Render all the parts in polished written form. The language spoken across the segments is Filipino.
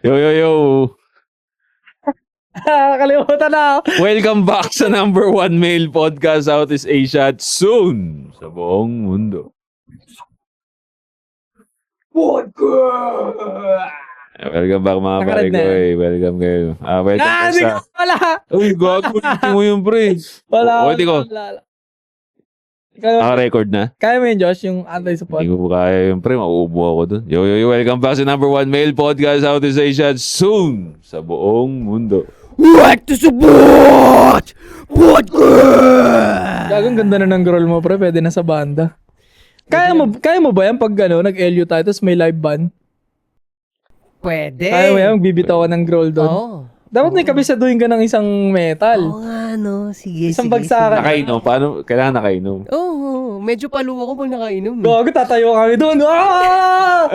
Yo, yo, yo. Kalimutan na ako. Welcome back sa number 1 male podcast Southeast Asia at soon sa buong mundo. Welcome back mga pare Nakarad ko na. Welcome kayo. Welcome kayo Hindi sa... ko wala. Uy, gago. Hindi mo yung pre. Wala. Ulitin ko. Wala. Ikaw, Record na. kaya mo yun, Josh, yung anti-support. Hindi ko kaya yung pre. Mauubo ako dun. Yo, yo, yo. Welcome back sa number 1 male podcast Southeast Asia at soon sa buong mundo. What to support? Podcast! Gagang ganda na ng girl mo, pre. Pwede na sa banda. Kaya mo ba yan pag nag-LU tayo tapos may live band? Pwede. Kaya mo yan, magbibitaw ka ng girl doon. Oo. Dapat may kabisaduhin ka ng isang metal. Oo nga, no. Sige, Isang sige. bagsakan. Nakainom. Paano? Kailangan nakainom. Oo. Medyo paluwa ko pag nakainom. Gago, tatayo kami doon. Ah!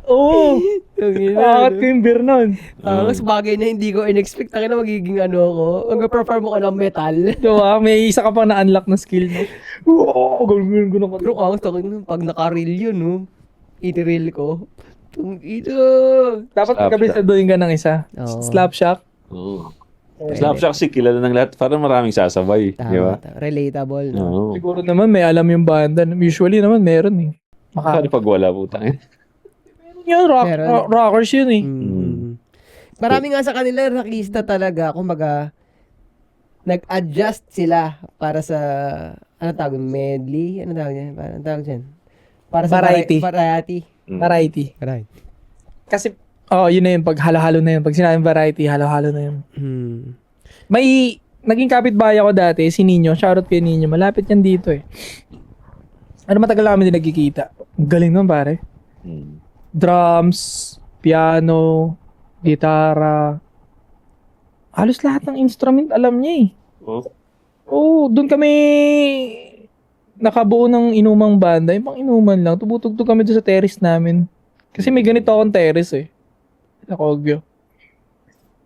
Oo. Bakit ko yung beer nun? Mas bagay na hindi ko in-expect na magiging ano ako. Mag-perform ko ng metal. Diba? May isa ka pa na-unlock na skill mo. Oo, gano'n ko. Pero ang takin pag naka-reel yun, no. I-reel ko. Ito. Dapat Slap magkabisaduhin ka ng isa. Oo. Slapshot. Oo. Slapshot si kilala ng lahat. Parang maraming sasabay. Di ba? Relatable, no. Oo. Siguro naman may alam yung banda. Usually naman meron eh. Paano pag wala putang? Yun, Meron. rockers yun eh. Marami nga sa kanila, rockista talaga. Kumbaga, nag-adjust sila para sa, ano tawag, medley? Ano tawag niya? Ano tawag dyan? Para sa Variety. variety. Variety. Right. Kasi, yun na yun. Pag halo-halo na yun. Pag sinabing variety, halo-halo na yun. May, naging kapitbahay ako dati, si Nino. Shoutout kay Nino. Malapit yan dito eh. Matagal na kami din nagkikita. Galing naman pare. Drums, piano, gitara. Halos lahat ng instrument alam niya eh. Oo, doon kami nakabuo ng inumang banda. Yung pang inuman lang. Tubutugtog kami doon sa terrace namin. Kasi may ganito akong terrace eh. Sa Kogyo.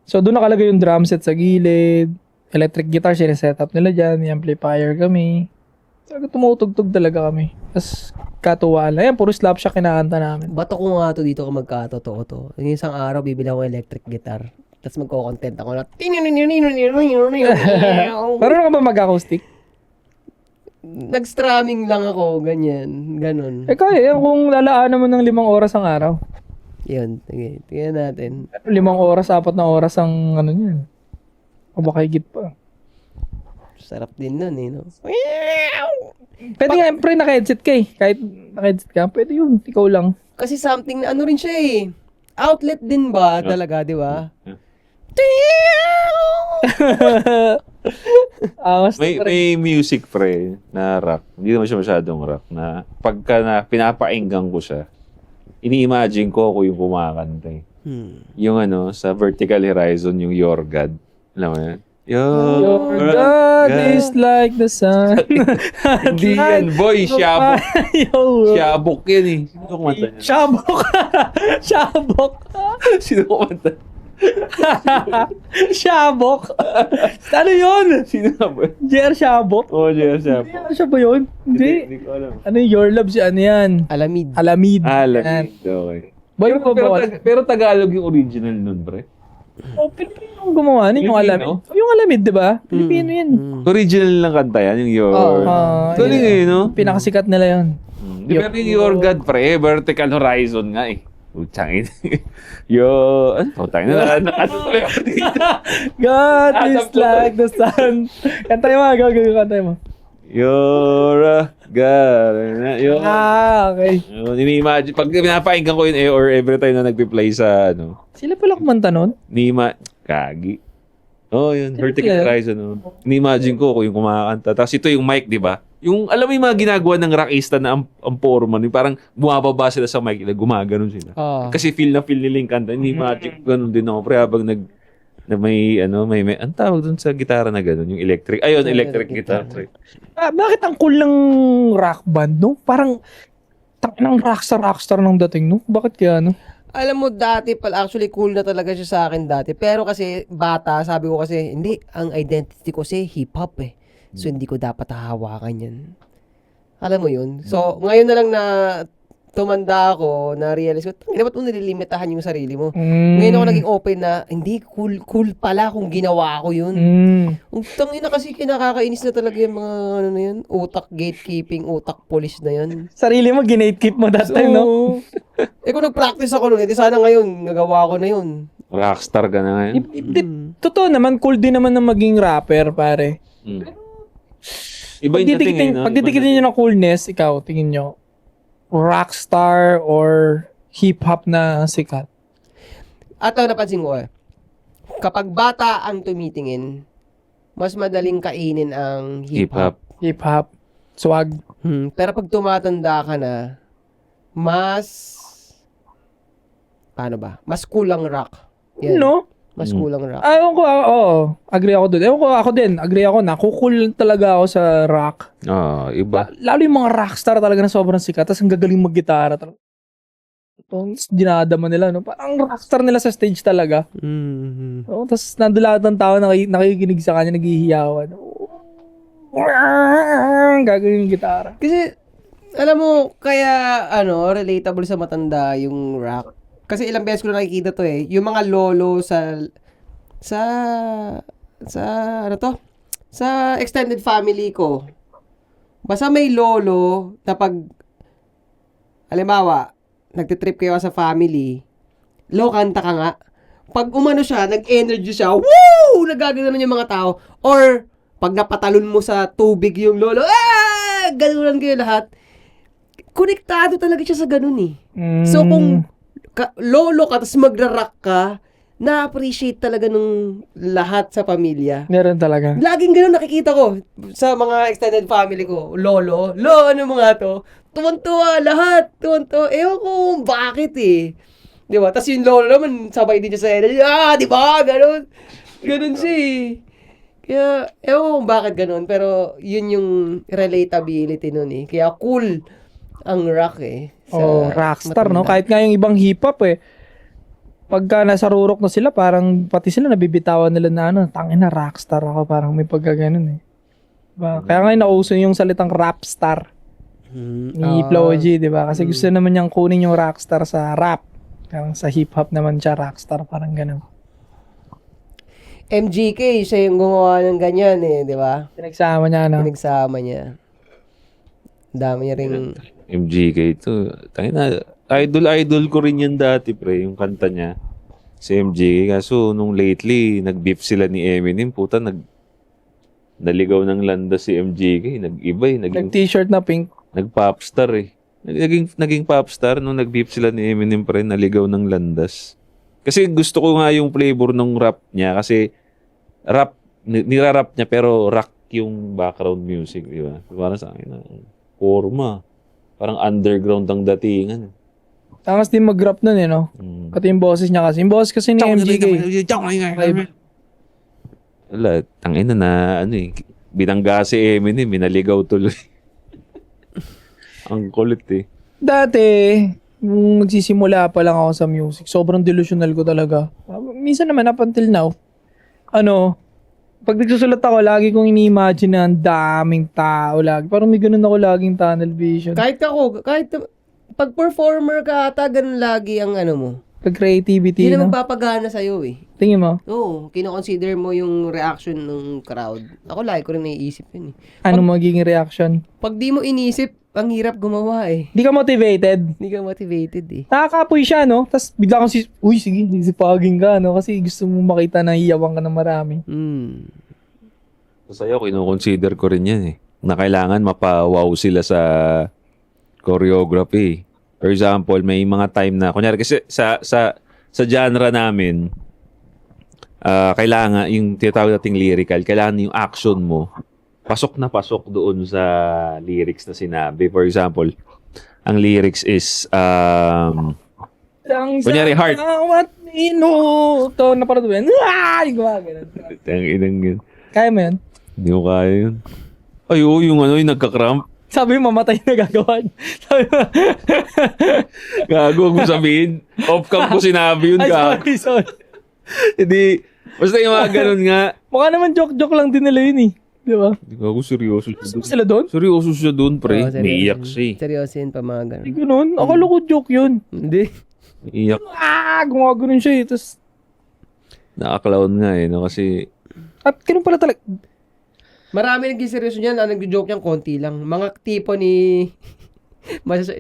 So doon nakalagay yung drum set sa gilid. Electric guitar, sineset-up nila dyan. May amplifier kami. Talaga tumutugtog talaga kami. Tapos katuwala. Yan, puro slapshot kinakanta namin. Bato ko nga to dito kung magkatotoo to. Yung isang araw, bibili ako ng electric guitar. Tapos magko-content ako na, Parang ka ba mag-acoustic? nag-strumming lang ako, ganyan, ganon. Kaya yan kung lalaan mo ng 5 oras ang araw. Yun, sige, tingnan natin. 5 oras, 4 na oras ang ano niyan. O baka higit pa. Sarap din nun, eh, no? Pwede nga, pre, naka-headset ka eh. Kahit naka-headset ka, pwede yun. Ikaw lang. Kasi something na ano rin siya eh. Outlet din ba talaga, di ba? May music pre na rock. Hindi naman siya masyadong rock na pagka na pinapainggan ko siya, ini-imagine ko ako yung kumakanta eh. Yung sa Vertical Horizon, yung Your God. Alam mo yan? Your God is like the sun. Hindi yan, boy. Shabok. Shabok yan eh. Sino kumanta niya? Shabok. Shabok. Sino kumanta? Shabok. Ano yun? Sino nga ba? JR Shabok? Oo, Jaya Shabok. Ano siya ba yun? Hindi. Hindi ko alam. Ano yung Your Love si ano yan? Alamid. Alamid. Yan. Alamid. Okay. Boy, Pero Tagalog yung original nun, pre. Pilipino yung gumawa nun, yung Alamid. Filipino? Yung Alamid, di ba? Pilipino yun. Original lang kanta yan, yung Your... Galing eh, no? Pinakasikat nila yun. Di ba yung Your God, pre? Vertical Horizon nga eh. Utangin. Utangin na. Nakatuloy ako dito. God is like the sun. Kantay mo, gagawin kantay mo. You're a God. Okay. Ini-imagine. Pag pinapakinggan ko yun or every time na nagpi-play sa Sila pala kumanta nun? Kagi. Oh, yun. Sino Vertical sila? Horizon. Ini-imagine ko yung kumakanta. Tapos ito yung mic, di ba? Yung, alam mo yung mga ginagawa ng rockista na ang forma, yung parang bumababa sila sa mic, gumaganon sila. Kasi feel nila yung kanta. Ini-imagine ko ganun din ako. Pre, habang may ang tawag dun sa gitara na gano'n, yung electric. Ayun, electric guitar. Bakit ang cool ng rock band, no? Parang ng rockstar ng dating, no? Bakit kaya, no? Alam mo, dati actually cool na talaga siya sa akin dati. Pero kasi, bata, sabi ko kasi, hindi, ang identity ko kasi hip-hop eh. So, hindi ko dapat hahawakan yan. Alam mo yun? So, ngayon na lang na tumanda ako, na-realize ko, ba't mo nililimitahan yung sarili mo? Ngayon ako naging open na, hindi, cool pala kung ginawa ko yun. Ang tangina kasi kinakakainis na talaga yung mga, ano na yun, utak gatekeeping, utak police na yun. Sarili mo, ginatekeep mo that time, no? Kung nag-practice ako nun, sana ngayon, nagawa ko na yun. Rockstar ka na ngayon. Totoo naman, cool din naman na maging rapper, pare. Iba yung dating, no? Pagtitingin nyo ng coolness, ikaw, tingin nyo, rockstar or hip-hop na sikat? At napansin ko kapag bata ang tumitingin, mas madaling kainin ang hip-hop. Hip-hop. Swag. Pero pag tumatanda ka na, paano ba? Mas cool ang rock. Yan. No? Mas cool ang rock. Ewan ko, agree ako doon. Ewan ko, ako din, agree ako na. Kukul talaga ako sa rock. Iba. Lalo yung mga rockstar talaga na sobrang sikat, tapos ang gagaling mag-gitara. Tapos dinadama nila, no? Parang rockstar nila sa stage talaga. Tapos nandun lahat ng tao nakikinig sa kanya, naghihiyawan. Gagaling yung gitara. Kasi, alam mo, kaya, relatable sa matanda yung rock. Kasi ilang beses ko na nakikita to yung mga lolo sa extended family ko. Basta may lolo na halimbawa, nagtitrip kayo sa family, kanta ka nga. Pag umano siya, nag-energy siya, woo! Nagagano'n yung mga tao. Or, pag napatalon mo sa tubig yung lolo, ganunan kayo lahat. Konektado talaga siya sa ganun So, kung lolo ka, tapos magra-rock ka, na-appreciate talaga nung lahat sa pamilya. Meron talaga. Laging ganun nakikita ko sa mga extended family ko. Lolo, ano mga to? Tuwan-tuwa, lahat. Tuwan-tuwa. Ewan ko bakit Di ba? Tapos yung lolo naman, sabay din siya sa energy. Di ba? Ganun. Ganun siya Kaya, ewan ko bakit ganun. Pero, yun yung relatability nun Kaya cool ang rock rockstar, no? Kahit nga yung ibang hip-hop pagka nasa rurok na sila, parang pati sila nabibitawan nila na tangina, rockstar ako. Parang may pagkaganon diba? Kaya nga nauso yung salitang rapstar ni Flo G, diba? Kasi gusto naman niyang kunin yung rockstar sa rap. Parang sa hip-hop naman siya rockstar, parang ganun. MGK, siya yung gumawa ng ganyan diba? Pinagsama niya, no? Pinagsama niya. Dami niya ring... MGK ito. Tangina, idol ko rin yan dati, pre, yung kanta niya. Si MGK. Kaso, nung lately, nag-beef sila ni Eminem. Puta, naligaw ng landas si MGK. Nag-iba Nag-t-shirt na pink. Nag-popstar Naging popstar nung nag-beef sila ni Eminem, pre, naligaw ng landas. Kasi gusto ko nga yung flavor ng rap niya. Kasi, nira-rap niya, pero rock yung background music, di ba? Parang sa akin, forma. Parang underground ang datingan. Tangas din mag-rap nun no? Pati yung boses niya kasi. Yung boses kasi ni MGK. Wala, tangina na, binangga si Eminem, minaligaw tuloy. Ang kulit Dati, nung nagsisimula pa lang ako sa music, sobrang delusional ko talaga. Minsan naman, up until now, pag nagsusulat ako, lagi kong ini-imagine na ang daming tao lagi. Parang may ganun ako laging tunnel vision. Kahit pag performer ka ata, ganun lagi ang mo. Pag creativity, hindi na magpapagana sa'yo Tingin mo? Oo, kino-consider mo yung reaction ng crowd. Ako lagi ko rin naiisip yun Ano magiging reaction? Pag di mo inisip, ang hirap gumawa Di ka motivated? Di ka motivated Nakakapoy siya, no? Tapos bigla kang uy, sige, sisipagin ka, no? Kasi gusto mo makita na hiyawang ka ng marami. So, sa'yo, kino-consider ko rin yan na kailangan mapawaw sila sa choreography. For example, may mga time na, kunyari kasi sa genre namin, kailangan, yung tinatawag nating lyrical, kailangan yung action mo, pasok na pasok doon sa lyrics na sinabi. For example, ang lyrics is, kunyari, heart. Ito, naparado yan. Ang inang yun. Kaya mo yun? Hindi ko kaya yun. Ay, yung yung nagka-cramp. Sabi mo, mamatay na gagawa. Sabi mo, gago, huwag mo sabihin. Off-cam ko sinabi yun, gago. Sorry. Hindi, basta yung mga ganun nga. Mukha naman joke-joke lang din nila yun Di ba? Hindi ako seryoso siya Gusto dun. ba sila doon? Seryoso siya dun, pre. Oo, seryoso Naiiyak yun. siya eh. Seryoso yun pa mga Hindi ganun. ganun. Akala ko joke yun. Hindi. Naiiyak. Gumaganon siya eh. Tapos, Naka-clown nga eh, no? Kasi, at ganun pala talaga. Marami naging seryoso niyan. Ang nag-joke niyan, konti lang. Mga tipo ni...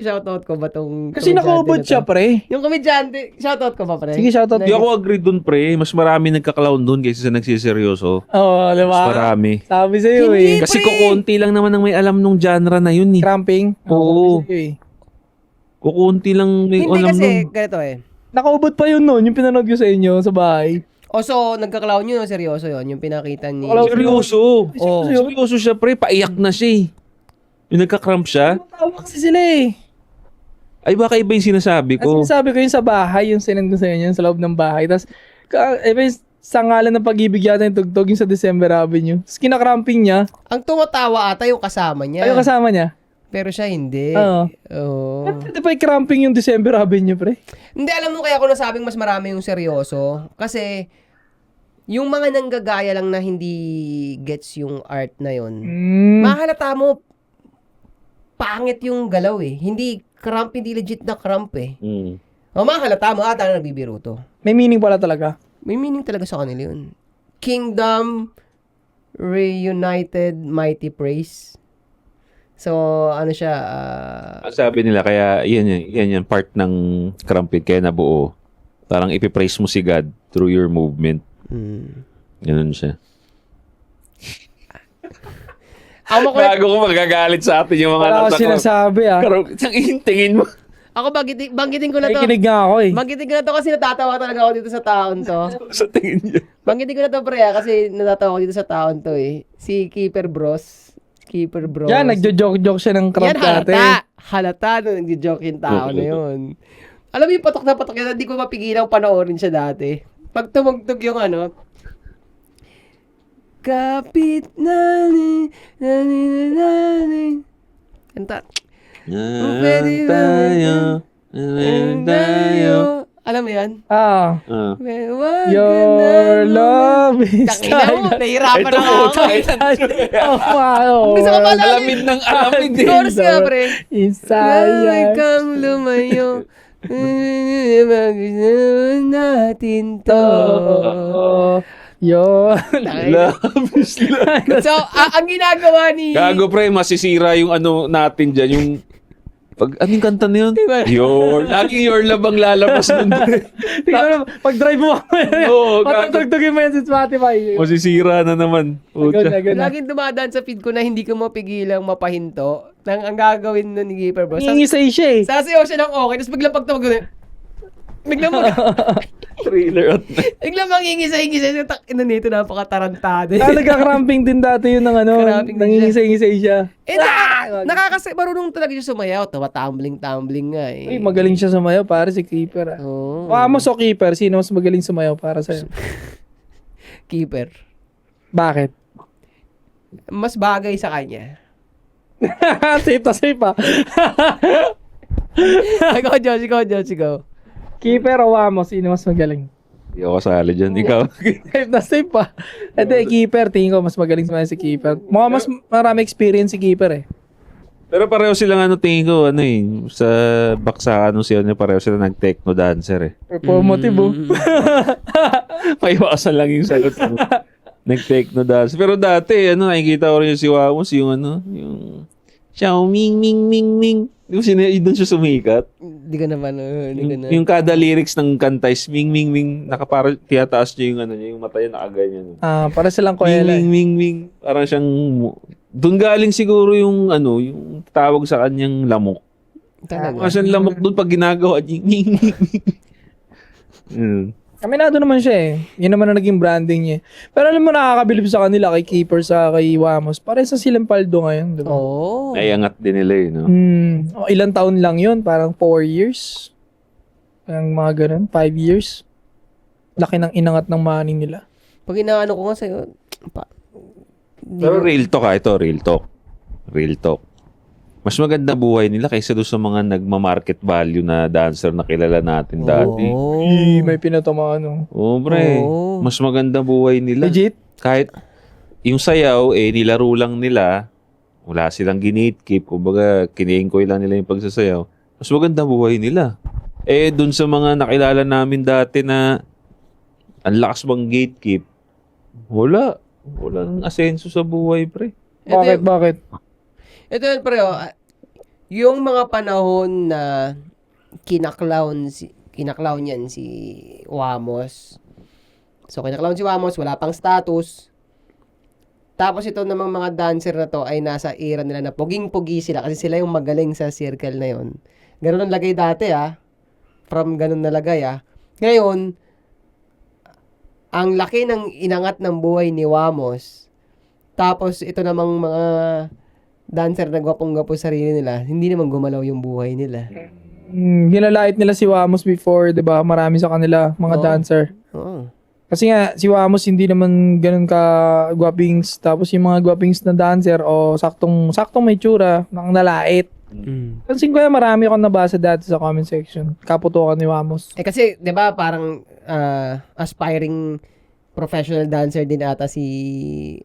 Shoutout ko ba tong Kasi nakaubod siya, pre. Yung komedyante, shoutout ko ba, pre? Sige, shoutout. di ako agree dun, pre. Mas marami nagka-clown dun kaysa sa nagsiseryoso. Oo, di Mas ba? marami. Sabi sa'yo Hindi. eh. Kasi pre. kukunti lang naman ang may alam nung genre na yun eh. Cramping. Oo. Sabi sa'yo eh. Kukunti lang may Hindi alam kasi, nun. ganito eh. Nakaubod pa yun nun, yung pinanood ko sa inyo sa bahay. O so, nagka-clown yun o seryoso yun? Yung pinakita ni... Clown. Seryoso. Oh. Seryoso siya, pre. Paiyak na siya eh. Yung nagka-cramp siya. Tawa kasi sila eh. Ay, baka iba yung sinasabi Kasi ko. sabi ko yung sa bahay, yung sinend ko sa inyo, yung sa loob ng bahay. Tapos, iba yung sa ngalan ng pag-ibig yata yung tugtog yung sa December Avenue. Tapos kinakramping niya. Ang tumatawa ata yung kasama niya. Ayaw kasama niya. Pero siya hindi. Oo. Oo. Di ba yung cramping yung December Avenue, pre? Hindi, alam mo kaya ako nasabing mas marami yung seryoso. Kasi, yung mga nanggagaya lang na hindi gets yung art na yun, mahalata mo, pangit yung galaw eh. Hindi cramp, hindi legit na cramp eh. Mm. O mahalata mo, nagbibiro to. May meaning pala talaga. May meaning talaga sa kanila yun. Kingdom Reunited Mighty Praise. So, ano siya, Ang sabi nila, kaya yan part ng cramping, kaya nabuo. Parang ipipraise mo si God through your movement. Ganun siya. Bago ko magagalit sa atin yung mga Wala nasa ko sinasabi ah. tingin mo. Ako banggitin ko na to. Nakikinig nga ako eh. Banggitin ko na to kasi natatawa talaga ako dito sa taon to. Sa tingin niya. Banggitin ko na to pre kasi natatawa ako dito sa taon to eh. Si Keeper Bros. Keeper Bros. Yan, nagjo-joke-joke siya ng cramp Yan dati. halata nung nag-joke yung tao na yun. Alam mo yung patok na patok yan, hindi ko mapigilang panoorin siya dati. Pag tumugtog yung ano, kapit na ni, kanta. Tayo. Alam mo yan? Ah. Wag Your na- love is Takina mo, nahihirapan na ako. Oh, wow. Gusto ko pala. Alamid ng alamid eh. Chorus nga, pre. Isaiah. kang lumayo. Natin to. Yun. Labis lang. So, ang ginagawa ni... Gago pre, masisira yung ano natin dyan, yung anong kanta na yun? Laging your love ang lalabas nun. Tingnan mo, pag-drive mo, Oo, patugtugin mo yan sa Spotify. Masisira na naman. Pucha. Laging dumadaan sa feed ko na hindi ko mapigilang mapahinto. Ang gagawin nun ni Gipper Bros. Nangingisay siya eh. Sasayaw siya ng okay, tapos biglang pagtawag ko na, biglang Trailer at biglang mangingisay-ngisay. Ina nito, napakatarantado. Nagka-cramping din dati yun ng ano, Cramping din nangingisay-ngisay siya. Marunong talaga siya sumayaw. Tumbling nga eh. Uy, magaling siya sumayaw para si Keeper. Oo. Mo so Keeper, sino mas magaling sumayaw para sa'yo? Keeper. Bakit? Mas bagay sa kanya. Safe pa. Ikaw, Josh. Keeper o Wamo, sino mas magaling? Hindi ako kasali dyan. Ikaw. Safe pa. Hindi, Keeper, tingin ko mas magaling sumayaw si Keeper. Mukhang mas marami experience si Keeper eh. Pero pareho silang tingin ko, sa baksakan nung siya, pareho sila nag-techno dancer eh. Performative oh. Maiwasan lang yung sagot mo. Nag-techno dancer. Pero dati, nakikita ko rin yung si Wamos, yung Xiao Ming Ming Ming Ming. Di ba doon siya sumikat? Hindi ka naman. Yung kada lyrics ng kanta is Ming Ming Ming. Nakapara, tiyataas niya yung mata niya nakaganyan. Para silang Ming Koela. Ming Ming Ming. Parang siyang, doon galing siguro yung tawag sa kanyang lamok. Talaga. Kasi lamok doon pag ginagawa niya. Ming Ming Ming. Aminado naman siya eh. Yun naman ang naging branding niya. Pero alam mo, nakakabilib sa kanila, kay Keeper, sa kay Wamos. Parang sa silang paldo ngayon, di ba? Oo. Naiangat din nila no? Ilang taon lang yun, parang 4 years. Parang mga ganun, 5 years. Laki ng inangat ng money nila. Pag inaano ko nga sa'yo, Pero real talk ito, real talk. Real talk. Mas maganda buhay nila kaysa doon sa mga nagma-market value na dancer na kilala natin dati. May pinatamaan. Oo, pre. Oo. Mas maganda buhay nila. Legit? Kahit yung sayaw, nilaro lang nila. Wala silang ginate-keep. Kumbaga, kini-enjoy lang nila yung pagsasayaw. Mas maganda buhay nila. Dun sa mga nakilala namin dati na ang lakas bang gatekeep, wala. Wala nang asenso sa buhay, pre. Bakit? Ito yun, pre, yung mga panahon na kinaklawn yan si Wamos. So, kinaklawn si Wamos, wala pang status. Tapos ito namang mga dancer na to ay nasa era nila na puging-pugi sila kasi sila yung magaling sa circle na yon. Ganun ang lagay dati, From ganun na lagay, Ngayon, ang laki ng inangat ng buhay ni Wamos. Tapos ito namang mga dancer na gwapong-gwapo sa sarili nila, hindi naman gumalaw yung buhay nila. Ginalait nila si Wamos before, 'di ba? Marami sa kanila mga dancer. Oo. Kasi nga si Wamos hindi naman ganoon ka gwapings, tapos yung mga gwapings na dancer saktong may tsura, nang nalait. Pansin ko marami akong nabasa dati sa comment section. Kaputukan ni Wamos. Kasi 'di ba parang aspiring professional dancer din ata si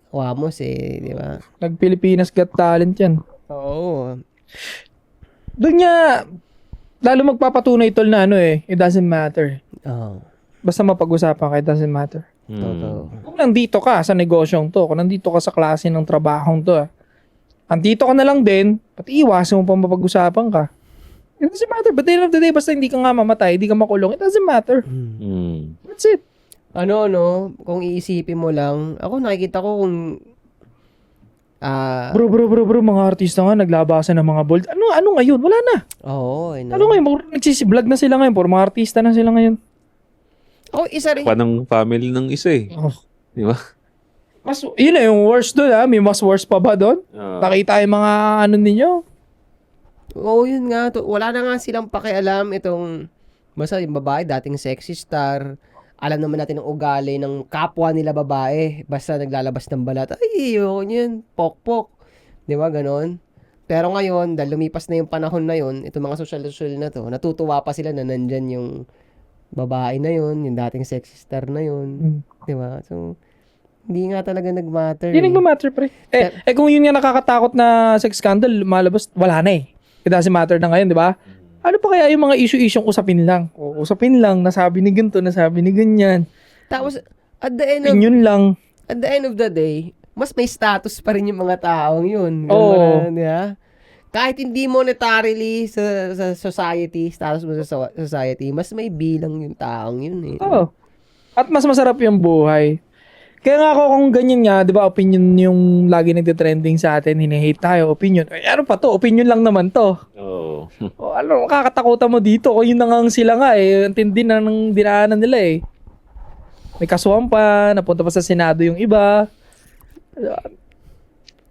Wamos di ba? Nag-Pilipinas Got Talent 'yan. Oo. Doon niya lalo magpapatunay tol na it doesn't matter. Oo. Basta mapag-usapan ka, it doesn't matter. Totoo. Kung nandito ka sa negosyong to, kung nandito ka sa klase ng trabahong to, andito ka na lang din, pati iwasan mo pa mapag-usapan ka. It doesn't matter. But at the end of the day, basta hindi ka nga mamatay, hindi ka makulong, it doesn't matter. That's it. Kung iisipin mo lang, ako nakikita ko kung Bro, mga artista nga naglabasan ng mga bold. Ano ngayon? Wala na. Oo, I know. Ano ngayon? Nagsisi-vlog na sila ngayon. Puro mga artista na sila ngayon. Isa rin. Panang family ng isa Di ba? Yun na yung worst doon May mas worst pa ba doon? Nakita yung mga ninyo? Oo, yun nga. Wala na nga silang pakialam itong basta yung babae, dating sexy star. Alam naman natin ang ugali ng kapwa nila babae. Basta naglalabas ng balat. Ay, yun. Pok-pok. Di ba, ganon? Pero ngayon, dahil lumipas na yung panahon na yun, itong mga social na to, natutuwa pa sila na nandyan yung babae na yun, yung dating sexy star na yun. Di ba? So, hindi nga talaga nag-matter. Hindi nag-matter, pre. Kung yun nga nakakatakot na sex scandal, malabas, wala na It doesn't matter na ngayon, di ba? Ano pa kaya yung mga issue-isyong usapin lang? Usapin lang, nasabi ni ganito, nasabi ni ganyan. Tapos, at the end of the day, mas may status pa rin yung mga taong yun. Kahit hindi monetarily sa society, status mo sa society, mas may bilang yung taong yun At mas masarap yung buhay. Kaya nga ako kung ganyan nga, di ba, opinion yung lagi nagtitrending sa atin, hinihate tayo, opinion. Ano pa to? Opinion lang naman to. Oo. Makakatakutan mo dito? Kung yun na nga sila nga ang tindi na ng dinaanan nila May kasuhan pa, napunta pa sa Senado yung iba.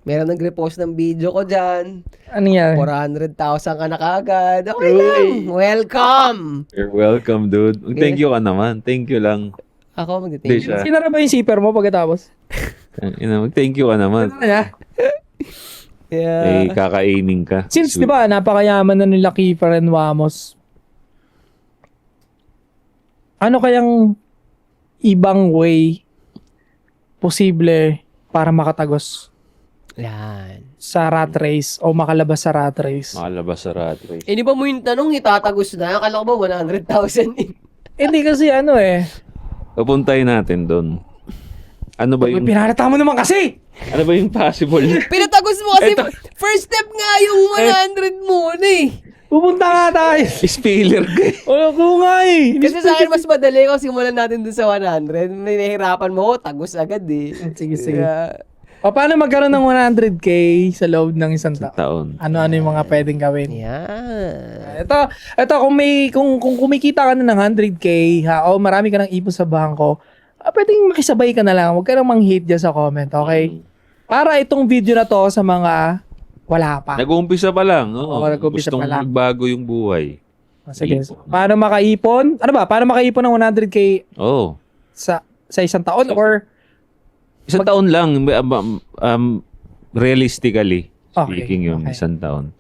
Meron nag-repost ng video ko dyan. Ano yan? 400,000 ka na kagad. Okay lang. Welcome. You're welcome, dude. Thank you ka naman. Thank you lang. Ako mag-thank you. Sinara ba yung zipper mo pagkatapos? Thank you ka naman. Yeah. Kakainin ka. Since, di ba, napakayaman na nila Kiefer and Wamos, ano kayang ibang way posible para makatagos sa rat race o makalabas sa rat race? Makalabas sa rat race. Di ba mo yung tanong, itatagos na? Akala ko ba 100,000 Hindi kasi Pupuntahin natin doon. Ano ba yung... Pinarata mo naman kasi! Ano ba yung possible? Pinatagos mo kasi first step nga yung 100 muna Pupunta nga tayo. Spiller ka ko nga Kasi sa akin mas madali kung simulan natin dun sa 100. May nahihirapan mo, tagos agad Sige. Paano magkaroon ng 100k sa loob ng isang taon? Ano yung mga pwedeng gawin? Yeah. Ito kung kumikita ka na ng 100k o marami ka ng ipon sa bangko, pwedeng makisabay ka na lang. Huwag ka nang mang-hate dyan sa comment, okay? Para itong video na to sa mga wala pa. Nag-uumpisa pa lang. Nag-uumpisa pa lang. Gustong magbago yung buhay. Sige. Paano makaipon? Ano ba? Paano makaipon ng 100k sa isang taon or isang taon lang, realistically speaking yun, isang taon.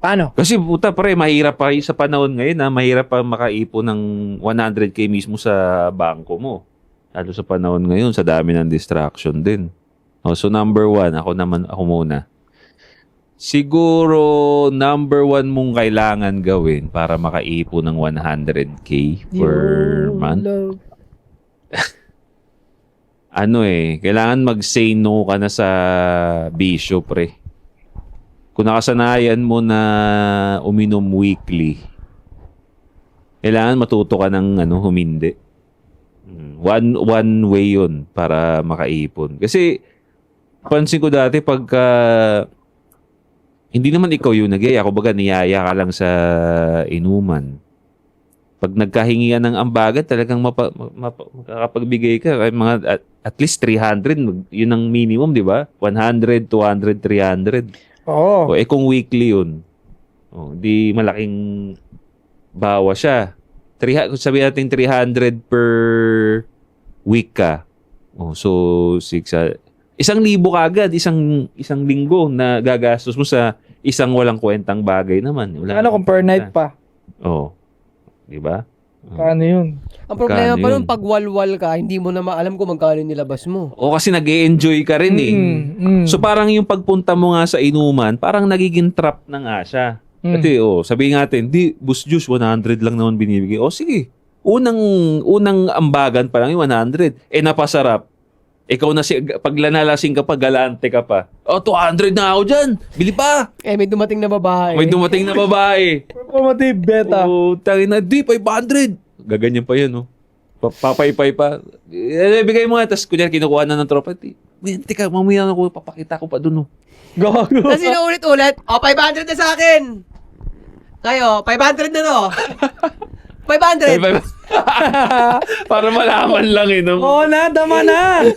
Paano? Kasi puta pre, mahirap pa sa panahon ngayon mahirap pa makaipon ng 100k mismo sa bangko mo. Lalo sa panahon ngayon, sa dami ng distraction din. So number 1, ako muna. Siguro, number 1 mong kailangan gawin para makaipon ng 100K per month. Kailangan mag-say no ka na sa bisyo, pre. Kung nakasanayan mo na uminom weekly, kailangan matuto ka ng humindi. One way yun para makaipon. Kasi, pansin ko dati pagka hindi naman ikaw yung nag-iya, kumbaga niyaya ka lang sa inuman. Pag nagkahingian ng ambagan, talagang makakapagbigay ka. Mga at least 300, yun ang minimum, di ba? 100, 200, 300. Oo. Kung weekly yun, di malaking bawa siya. Sabi natin 300 per week ka. So, 1,000 kagad, isang linggo na gagastos mo sa isang walang kwentang bagay naman. Kung per night pa? Di ba? Paano yun? Ang problema pa nun, pag walwal ka, hindi mo na maalam kung magkano nilabas mo. Kasi nag-e-enjoy ka rin So parang yung pagpunta mo nga sa inuman, parang nagiging trap na nga siya. Kasi sabihin natin, bus juice, 100 lang naman binibigay. Sige. Unang ambagan pa lang yung 100. Napasarap. Ikaw na pag nalalasing ka pa, galante ka pa. 200 na ako dyan. Bili pa. May dumating na babae. Performative beta. Tangin na, 500. Gaganyan pa yun, papaypay pa. Bigay mo nga, tapos kunyari kinukuha na ng tropa. Teka, mamaya ako, papakita ko pa dun, Gago. Kasi naulit-ulit, 500 na sa akin. Kayo, 500 na to. 500. Para malaman lang Dama na.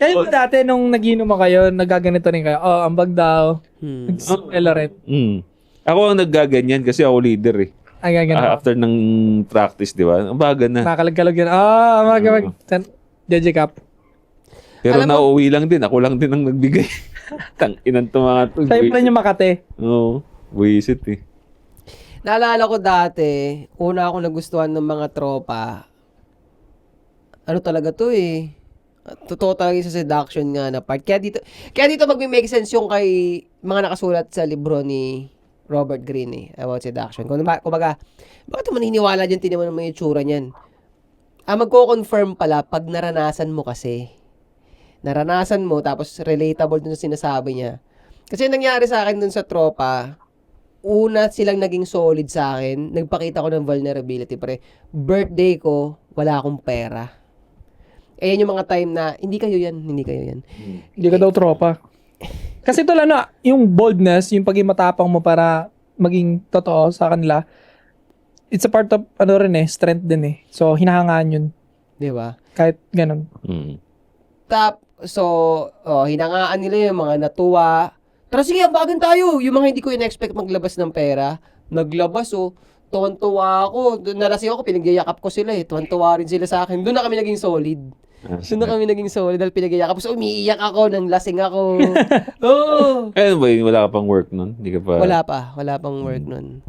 Kayo ba dati nung nag-inom kayo, nagaganito rin kayo? Ambag daw. Elaret. Ako ang naggaganyan kasi ako leader after ng practice, di ba? Ambagan na. Makalag-kalag yan. Amag. JJ Cup. Pero nauwi lang din. Ako lang din ang nagbigay. Tang-inan to mga to. Sa'yo pa rin yung Makate. Buisit Naalala ko dati, una ako nagustuhan ng mga tropa. Ano talaga to Totoo talaga sa seduction nga na part. Kaya dito mag-make sense yung kay mga nakasulat sa libro ni Robert Greene about seduction. Kumbaga, bakit mo maniniwala dyan, tinaman ng mga itsura niyan? Magko-confirm pala pag naranasan mo kasi. Naranasan mo, tapos relatable dun sa sinasabi niya. Kasi nangyari sa akin dun sa tropa, una silang naging solid sa akin, nagpakita ko ng vulnerability, pre. Birthday ko, wala akong pera. Yan yung mga time na, hindi kayo yan. Hindi ka daw tropa. Kasi ito lang yung boldness, yung pagiging matapang mo para maging totoo sa kanila, it's a part of, strength din So, hinahangaan yun. Di ba? Kahit ganun. Hinangaan nila yung mga natuwa. Tara, sige, ambagan tayo. Yung mga hindi ko in-expect maglabas ng pera, naglabas, tuwan-tuwa ako. Nalasing ako, pinagyayakap ko sila Tuwan-tuwa rin sila sa akin. Doon na kami naging solid. Dahil pinagyayakap. So, umiiyak ako, nang lasing ako. Wala ka pang work nun? Hindi ka pa... Wala pang work nun.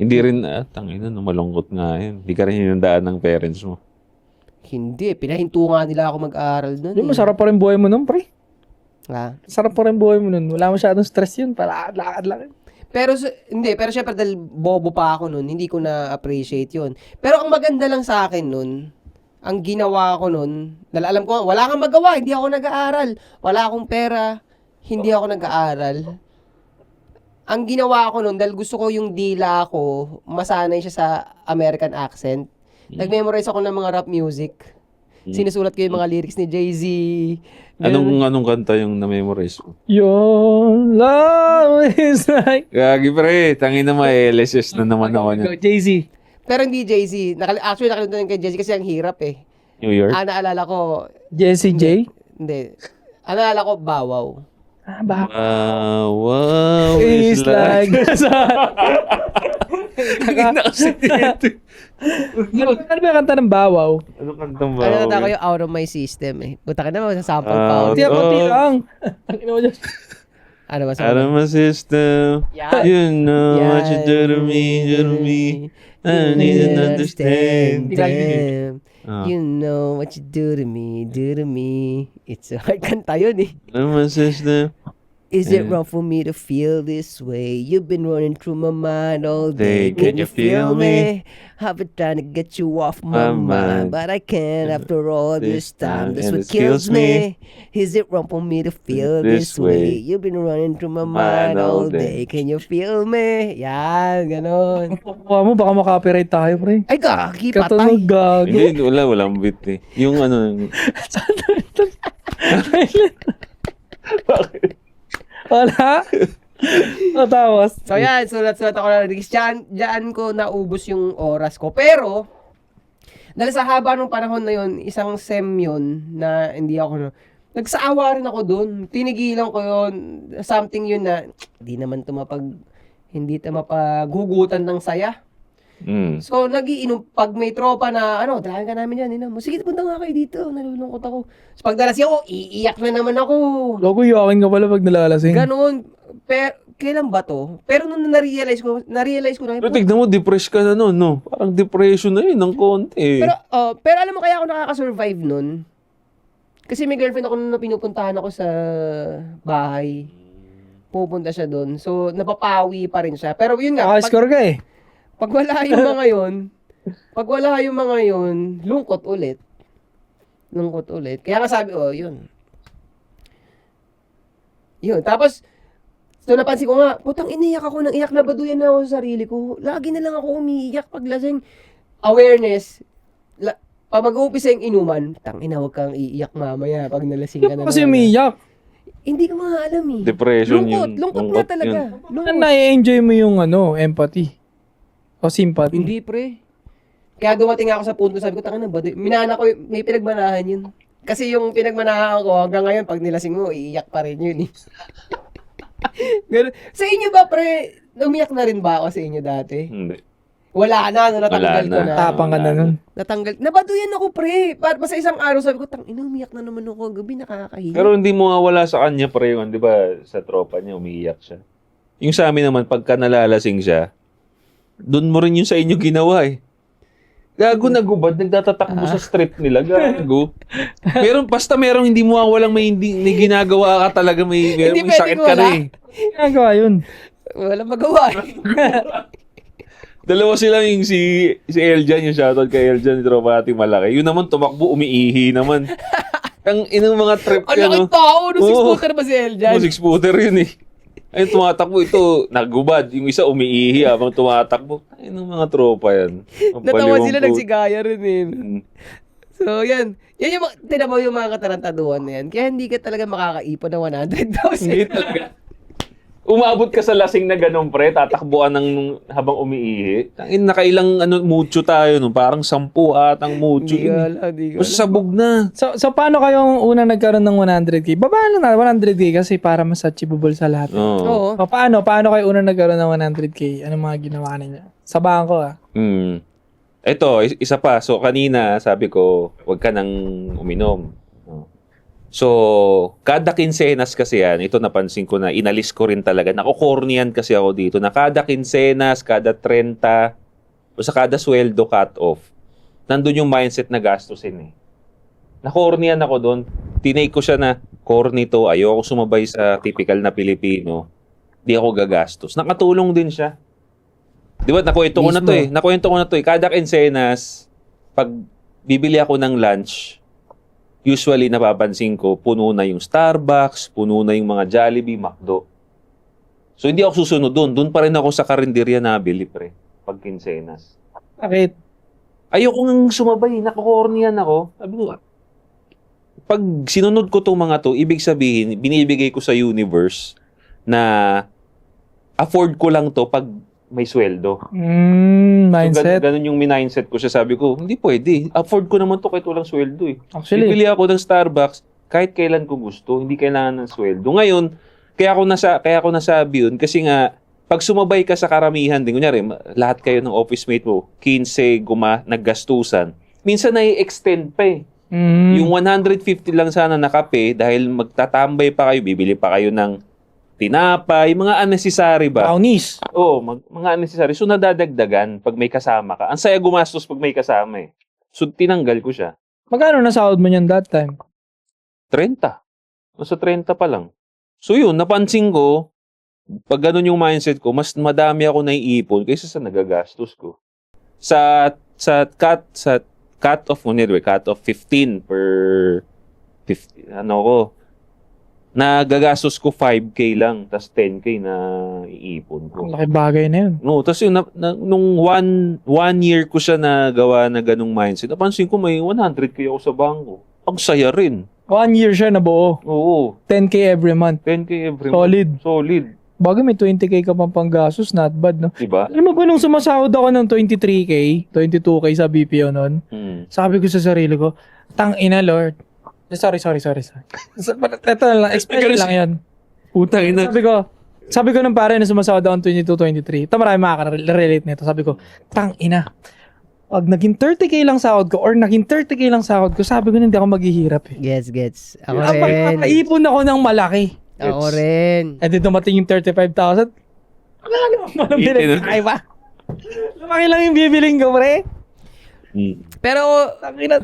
Hindi rin, tangina, malungkot nga yun. Hindi ka rin hinandaan ng parents mo. Hindi, pinahinto nga nila ako mag-aaral nun. Masarap pa rin buhay mo nun, pre. Sarap pa rin buhay mo nun. Wala masyadong stress yun. Lakad lang. Pero syempre dahil bobo pa ako nun, hindi ko na-appreciate yun. Pero ang maganda lang sa akin nun, ang ginawa ko nun, dahil alam ko, wala kang magawa, hindi ako nag-aaral. Wala akong pera, hindi ako nag-aaral. Ang ginawa ko nun, dahil gusto ko yung dila ko, masanay siya sa American accent. Nag-memorize ako ng mga rap music. Sinusulat ko yung mga lyrics ni Jay-Z. Anong kanta yung na-memorize ko? Your love is like... Gagi pre, tangin na LSS na naman ako niya. Jay-Z. Pero hindi Jay-Z. Actually, nakalimutan kay Jay-Z kasi ang hirap New York? Naalala ko... Jesse J? Hindi. Naalala ko, Bawaw. Wow, it's like... Ano ba yung kanta ng Bawaw? Anong kantang Bawaw? Ano ko yung Out of My System Buta ka naman, masasample pa. Konti lang. Ano ba? Out of my system. Yan. You know what you do to me. I need to understand. You know what you do to me. It's a hard kanta yun eh. Is it wrong for me to feel this way? You've been running through my mind all day. Can you feel me? I've been trying to get you off my mind, but I can't after all this time. That's what kills me. Is it wrong for me to feel this way? You've been running through my mind all day. Can you feel me? Yan, ganon. Kuha mo, baka makapiright tayo, pre. Ay, gagi, Katunog, patay. gago. Hindi, walang beat eh. Yung ano, Bakit? Wala. O tapos? So yan, sulat-sulat ako na lyrics. Diyan ko naubos yung oras ko. Pero, dahil sa haba ng panahon na yun, isang sem yun na hindi ako nagsaawa rin ako dun. Tinigilan ko yun. Something yun na, hindi naman hindi ito mapaghugutan ng saya. So, nagiinom, pag may tropa na, dalahan ka namin yan, sige, punta nga kayo dito, nalulungkot ako. So, pag nalasing ako, iiyak na naman ako. Logo, iyakin ka pala pag nalalasing. Ganon. Pero, kailan ba to? Pero nung na-realize ko na. pero tignan mo, depressed ka na nun, no? Parang depression na yun, ng konti. Pero alam mo, kaya ako nakaka-survive nun. Kasi may girlfriend ako nung pinupuntahan ako sa bahay. Pupunta siya doon. So, napapawi pa rin siya. Pero yun nga. Score ka eh. Pag wala yung mga yun, lungkot ulit. Kaya nga sabi, yun. Yun. Tapos, so napansin ko nga, putang iniyak ako ng iyak na baduyan na ako sa sarili ko. Lagi na lang ako umiiyak pag lasing. Awareness. Pag mag-uumpisa yung inuman, tangina, huwag kang iiyak mamaya pag nalasing ka na. Kasi umiiyak. Hindi ko nga alam eh. Depression lungkot nga talaga. Lungkot. Na-enjoy mo yung empathy. O sympathy. Hindi, pre. Kaya dumating ako sa punto, sabi ko, tangina, minana ko, may pinagmanahan yun. Kasi yung pinagmanahan ko, hanggang ngayon, pag nilasing mo, iiyak pa rin yun eh. Sa inyo ba, pre, umiyak na rin ba ako sa inyo dati? Hindi. Wala na, natanggal ko na. Tapang ka na nun. Nabaduyan ako, pre. Sa isang araw, sabi ko, tangina, umiyak na naman ako. Gabi, nakakahiya. Pero hindi mo nga wala sa kanya, pre, yun, di ba, sa tropa niya, umiiyak siya. Yung sa amin naman, pagka nalalasing siya, doon mo rin yung sa inyo ginawa eh. Gago na gubad, nagtatatakbo sa street nila. Gago. Basta merong hindi mo walang may ginagawa ka talaga, may sakit ka na eh. Ginagawa yun. Walang magawa eh. Dalawa sila yung si Eljan, yung shoutout kay Eljan, yung tropa natin malaki. Yun naman, tumakbo, umiihi naman. Ang inang mga trip ka, no? Ang laki tao, no? Six-footer ba si Eljan? Six-footer yun eh. Ayun, tumatakbo ito, nagubad. Yung isa umiihi habang tumatakbo. Ayun ang mga tropa yan. Natawa sila, nagsigaya rin eh. So, yan. Yan yung, tinamo yung mga katarantaduhan na yan. Kaya hindi ka talaga makakaipon ng 100,000. Hindi talaga. Umabot ka sa lasing na ganun, pre, tatakbuan habang umiihi. Nakailang mucho tayo, no? Parang 10 atang mucho. Di ko alam. Sabog na. So paano kayong unang nagkaroon ng 100K? Paano na 100K kasi para mas achievable sa lahat. Oo. Paano kayo unang nagkaroon ng 100K? Anong mga ginawa ninyo? Sa bangko Ito, isa pa. So kanina, sabi ko, huwag ka nang uminom. So, kada kinsenas kasi yan, ito napansin ko na inalis ko rin talaga. Nakukornian kasi ako dito na kada kinsenas, kada 30, o sa kada sweldo cut off, nandun yung mindset na gastusin eh. Nakornian ako doon. Tinake ko siya na, corny to, ayoko sumabay sa typical na Pilipino. Di ako gagastos. Nakatulong din siya. Di ba, nakwento ko na to eh. Kada kinsenas, pag bibili ako ng lunch, usually napapansin ko, puno na yung Starbucks, puno na yung mga Jollibee, McDo. So hindi ako susunod doon. Doon pa rin ako sa karinderya nabili, pre. Pag kinsenas. Bakit? Ayoko nang sumabay. Nakukornian ako. Sabi ko, pag sinunod ko itong mga to, ibig sabihin, binibigay ko sa universe na afford ko lang to pag may sweldo. Mindset. So, ganun yung mindset ko siya. Sabi ko, hindi pwede. Afford ko naman to kahit walang sweldo eh. Actually, bibili ako ng Starbucks kahit kailan ko gusto. Hindi kailangan ng sweldo. Ngayon, kaya ako nasabi yun kasi nga, pag sumabay ka sa karamihan din, kunyari, lahat kayo ng office mate mo, 15 naggastusan, minsan na-extend pa eh. Yung 150 lang sana na kape, dahil magtatambay pa kayo, bibili pa kayo ng tinapay, mga unnecessary ba? Brownies. Oo, mga unnecessary. So, nadadagdagan pag may kasama ka. Ang saya gumastos pag may kasama eh. So, tinanggal ko siya. Magkano nasahod mo niyan that time? 30. Nasa 30 pa lang. So yun, napansin ko, pag ganun yung mindset ko, mas madami ako naiipon kaysa sa nagagastos ko. Sa cut off 15 per 50, nagagastos ko 5K lang, tas 10K na iipon ko. Ang laki bagay na yun. No, tas yun, nung one year ko siya nagawa na ganung mindset, napansin ko may 100K ako sa bangko. Ang saya rin. 1 year siya na buo. Oo. 10K every month. 10K every Solid. month. Solid. Bagay may 20K ka pang panggastos, not bad, no? Diba? Alam mo ba nung sumasahod ako ng 23K, 22K sa BPO noon, sabi ko sa sarili ko, tang ina Lord. Sorry. Ito lang, expression lang yan. Putang ina. Sabi ko nung pare na sumasahod ako ng 22, 23, ito marami makaka-relate nito. Sabi ko, tang ina. Pag naging 30K lang sahod ko or naging 30K lang sahod ko, sabi ko na hindi ako maghihirap eh. Gets. Ako rin. Nakaipon ako ng malaki. Ako rin. Eh di dumating yung 35,000. Wala naman malang bilhin. Ay ba? Lumaki lang yung bibiling ko, pre. Pero, Tangina.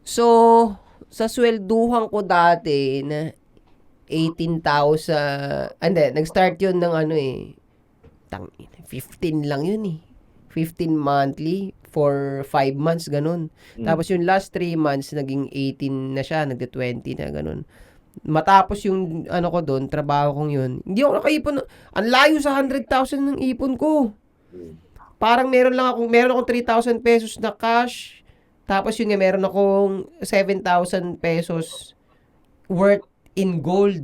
so, sa swelduhan ko dati na 18,000, hindi, nag-start yun ng 15 lang yun eh. 15 monthly for 5 months, ganun. Tapos yung last 3 months, naging 18 na siya, nagda-20 na, ganun. Matapos yung ko doon, trabaho kong yun, hindi ako nakaipon. Ang layo sa 100,000 ng ipon ko. Parang meron akong 3,000 pesos na cash. Tapos yun nga, meron akong 7,000 pesos worth in gold.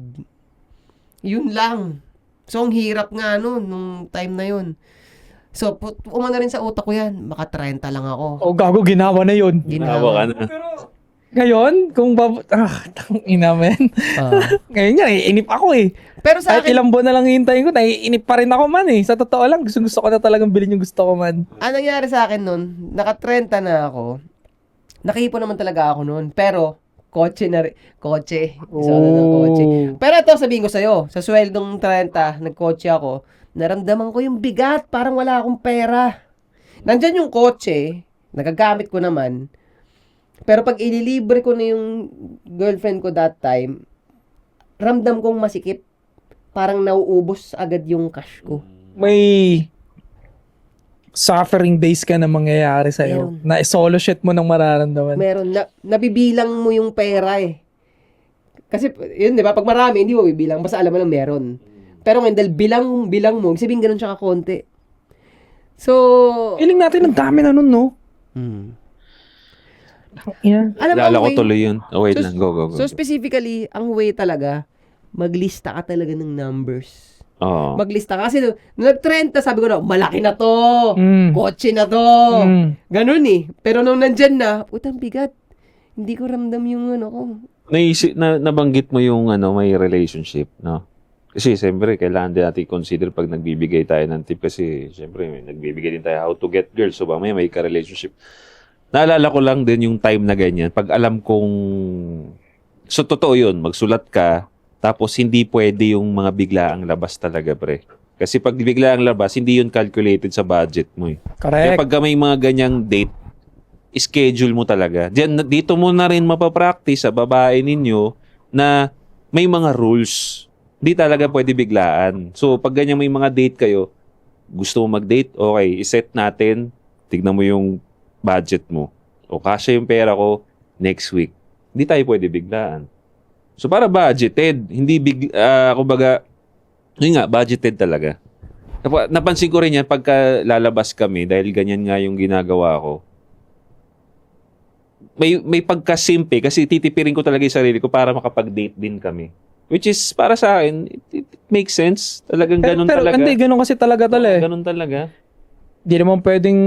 Yun lang. So, ang hirap nga nung time na yun. So, umano rin sa utak ko yan. Baka 30 lang ako. O gago, ginawa na yun. Ginawa ka na. Pero, ngayon, kung tangina men. Ngayon nga, naiinip ako eh. Pero sa Kahit akin, ilang buwan na lang hintayin ko, naiinip pa rin ako man eh. Sa totoo lang, gusto ko na talagang bilhin yung gusto ko man. anong nangyari sa akin nun, naka-30 na ako. Nakipon naman talaga ako nun. Pero, kotse na rin. Kotse. Gusto ko na ng kotse. Pero ito, sabihin ko sa'yo, sa sweldong 30, nagkotse ako, naramdaman ko yung bigat, parang wala akong pera. Nandyan yung kotse, nagagamit ko naman, pero pag ililibre ko na yung girlfriend ko that time, ramdam kong masikip. Parang nauubos agad yung cash ko. May suffering days ka na mangyayari sa'yo. Meron. Na solo shit mo nang mararamdaman. Meron, nabibilang mo yung pera eh. Kasi, yun, di ba? Pag marami, hindi mo bibilang. Basta alam mo lang meron. Pero ngayon, dahil bilang mo, sabihin ganun siya kakonti. So, Feeling natin ang dami na nun, no? Yeah. alam mo, Lala ang ko way- tuloy yun. Oh, wait So, lang. Go. So, specifically, ang way talaga, maglista ka talaga ng numbers. Oo. Maglista ka. Kasi nung nag-30, sabi ko na, malaki na to. Kotse na to. Ganun eh. Pero nung nandyan na, putang bigat. Hindi ko ramdam yung ko. Nabanggit mo yung may relationship, no? Kasi siyempre, kailangan din natin consider pag nagbibigay tayo ng tip kasi siyempre, nagbibigay din tayo how to get girls. So, may ka-relationship. Naalala ko lang din yung time na ganyan. Pag alam kong... So, totoo yun. Magsulat ka, tapos hindi pwede yung mga biglaang labas talaga, pre. Kasi pag biglaang labas, hindi yun calculated sa budget mo eh. Kaya Correct. pag may mga ganyang date, schedule mo talaga. Dito mo na rin mapapractice sa babae ninyo na may mga rules. Hindi talaga pwede biglaan. So, pag ganyan may mga date kayo, gusto mo mag-date, okay, iset natin, tignan mo yung budget mo. O kasya yung pera ko next week. Hindi tayo pwede biglaan. So, para budgeted. Hindi kumbaga, yun nga, budgeted talaga. Napansin ko rin yan pagka lalabas kami, dahil ganyan nga yung ginagawa ko. May pagkasimple kasi titipirin ko talaga yung sarili ko para makapag-date din kami. Which is, para sa akin, it makes sense. Talagang ganun pero talaga. hindi, ganun kasi talaga eh. Ganun talaga. Di naman pwedeng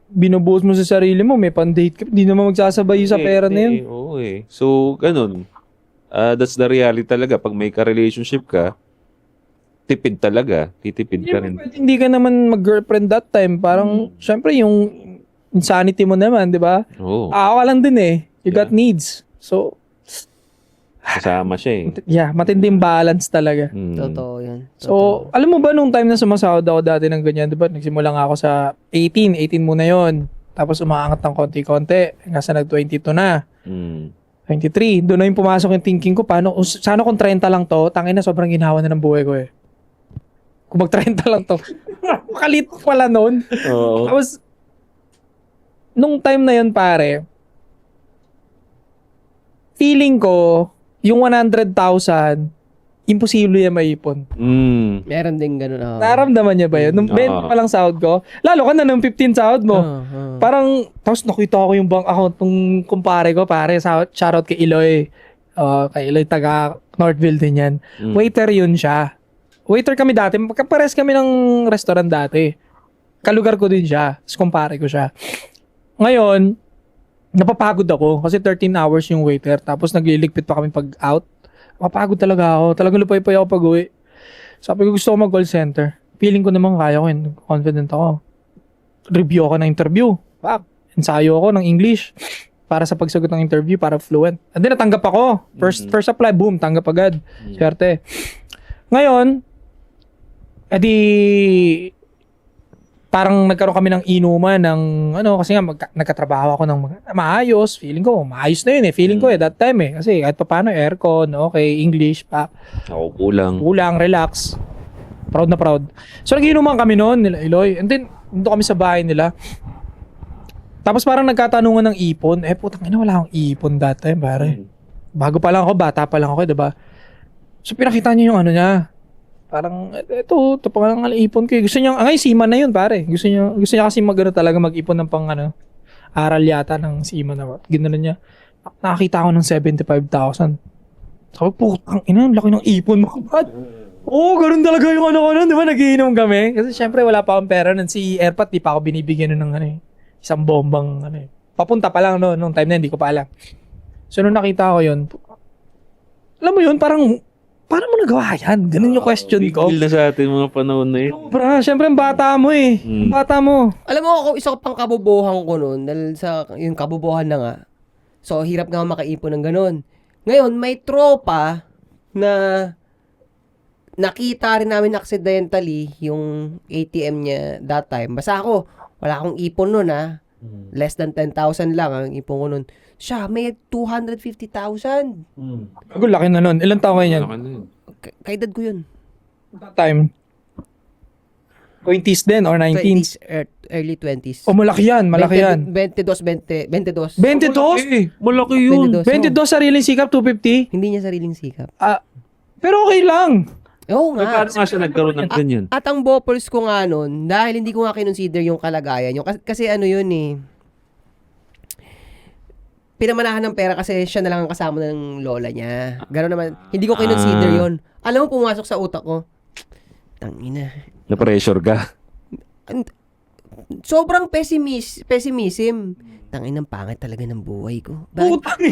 binubuhos mo sa sarili mo, may pan-date ka, di naman magsasabay sa pera na yun. Oo eh. So, ganun. That's the reality talaga. Pag may ka-relationship ka, tipid talaga. Titipid ka rin. Hindi ka naman mag-girlfriend that time. Parang, syempre, yung insanity mo naman, di ba? Oo. Ako ka lang din eh. You got needs. So, Kasama siya eh. yeah, matinding balance talaga. Totoo yan. So, alam mo ba nung time na sumasahod ako dati ng ganyan, di ba? Nagsimula nga ako sa 18 muna yon. Tapos umaangat ng konti-konti. Hanggang sa nag-22 na. Mm. 23. Doon na yung pumasok yung thinking ko. Paano, sana kung 30 lang to, tangin na sobrang ginawa na ng buhay ko eh. Kung mag 30 lang to. Makalit pala nun. Oo. Tapos, nung time na yun pare, feeling ko, yung 100,000, imposible yan maipon. Mm. Meron din ganun. Naramdaman niya ba yun? Nung 20 pa lang sahod ko, lalo ka na nung 15 sahod mo. Parang, tapos nakita ko yung bank account ng kumpare ko, pare, shoutout kay Iloy. Kay Iloy, taga Northville din yan. Waiter yun siya. Waiter kami dati, pares kami ng restaurant dati. Kalugar ko din siya, tapos kumpare ko siya. Ngayon, napapagod ako kasi 13 hours yung waiter, tapos nagliligpit pa kami pag out. Mapagod talaga ako. Talagang lupay-pay ako pag-uwi. Sabi ko gusto ko mag-call center. Feeling ko naman kaya ko yun. Confident ako. Review ako ng interview. Ensayo ako ng English para sa pagsagot ng interview para fluent. And then natanggap ako. First apply, boom, tanggap agad. Swerte. Ngayon, edi parang nagkaroon kami ng inuman ng kasi nga nagkatrabaho ako ng maayos. Feeling ko maayos na yun eh. Feeling ko that time eh. Kasi kahit pa paano aircon, okay, English pa. Ako kulang, relax. Proud na proud. So nagiinuman kami noon nila Iloy. And then nandito kami sa bahay nila. Tapos parang nagkatanungan ng ipon. Putang ina, wala akong ipon that time, pare. Bago pa lang ako, bata pa lang ako, diba? So pinakita niya yung niya. Parang, ito pa lang ang ipon ko. Gusto niya, seaman na yun, pare. Gusto niya kasi talaga mag-ipon ng pang, aral yata ng seaman na. Ginanon niya. Nakakita ako ng 75,000. Sabi, putang ina, laki ng ipon mo, kapad. Oo, ganun talaga yung di ba? Nagiinom kami. Kasi syempre, wala pa akong pera nun. Si Airpat, di pa ako binibigyan ng isang bombang, Papunta pa lang, nung time na, hindi ko pa alam. So, nung nakita ko yun, alam mo yun, parang, paano mo nagawa yan? Ganun yung question ko. Bigil na sa atin mga panahon na yun. Bro, syempre ang bata mo eh. Ang bata mo. Alam mo ako, isa pang kabubuhan ko noon, dahil sa yung kabubuhan na nga. So, hirap nga makaipon ng ganun. Ngayon, may tropa na nakita rin namin accidentally yung ATM niya that time. Basta ako, wala akong ipon nun Less than 10,000 lang ang ipon ko nun. Siya, may 250,000. Ako, laki na nun. Ilang taon kayo yan? Kaedad ko yun. That time? 20s din or 19s? 20s, early 20s. O, malaki yan. Malaki yan. 22. 22? Malaki yun. 22. 22 sariling sikap, 250? Hindi niya sariling sikap. Pero okay lang. Oo nga. Paano nga siya nagkaroon ng ganyan? At ang boppers ko nga nun, dahil hindi ko nga kinonsider yung kalagayan nyo. Kasi yun pinamanahan ng pera kasi siya na lang ang kasama ng lola niya. Gano'n naman. Hindi ko kinonsider yun. Alam mo, pumasok sa utak ko, tangina. Na-pressure ka? Sobrang pessimism. Tangina, ang pangit talaga ng buhay ko. Putang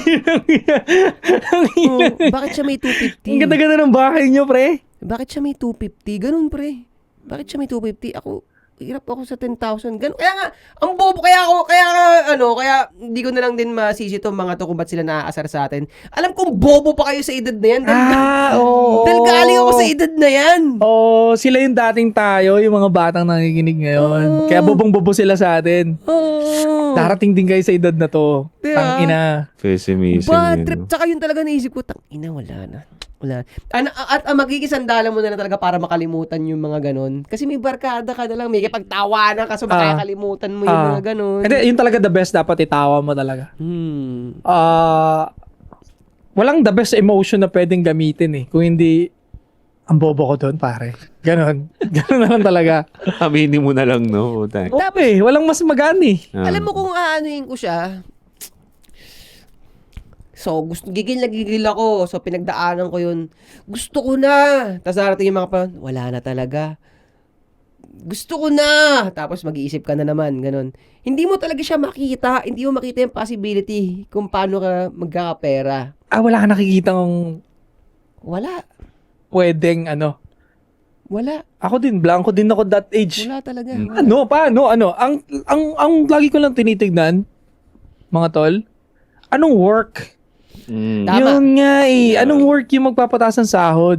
Bakit siya may 250? Ang ganda-ganda ng bahay niyo, pre. Bakit siya may 250? Ganun, pre. Bakit siya may 250? Ako, hirap ako sa 10,000. Ganun. Kaya nga, ang bobo. Kaya hindi ko na lang din masisi itong mga to kung ba't sila naaasar sa atin. Alam kong bobo pa kayo sa edad na yan. Dahil galing ako sa edad na yan. Sila yung dating tayo, yung mga batang nangikinig ngayon. Kaya bobong-bobo sila sa atin. Darating din kayo sa edad na to. Tangina. Pessimism. Bad trip. Tsaka yun talaga naisip ko, tangina, wala na. At magkikisandala mo na talaga para makalimutan yung mga ganun. Kasi may barkada ka na lang, may kipagtawanan ka, so makakalimutan mo yung mga ganun. Hindi, yun talaga the best, dapat itawa mo talaga. Walang the best emotion na pwedeng gamitin eh. Kung hindi, ang bobo ko doon, pare. Ganon. Ganon na lang talaga. Aminin mo na lang, no? Okay, walang mas magani. Alam mo kung aanuhin ko siya, so, gigil ako. So, pinagdaanan ko yun. Gusto ko na. Tapos narating yung mga wala na talaga. Gusto ko na. Tapos mag-iisip ka na naman. Ganon. Hindi mo talaga siya makita. Hindi mo makita yung possibility kung paano ka magkakapera. Wala ka nakikita ng wala. Pwedeng Wala. Ako din, blanco din ako that age. Wala talaga. Paano? Ang lagi ko lang tinitignan, mga tol, anong work? Tama. Yun nga eh. Anong work yung magpapataas ng sahod?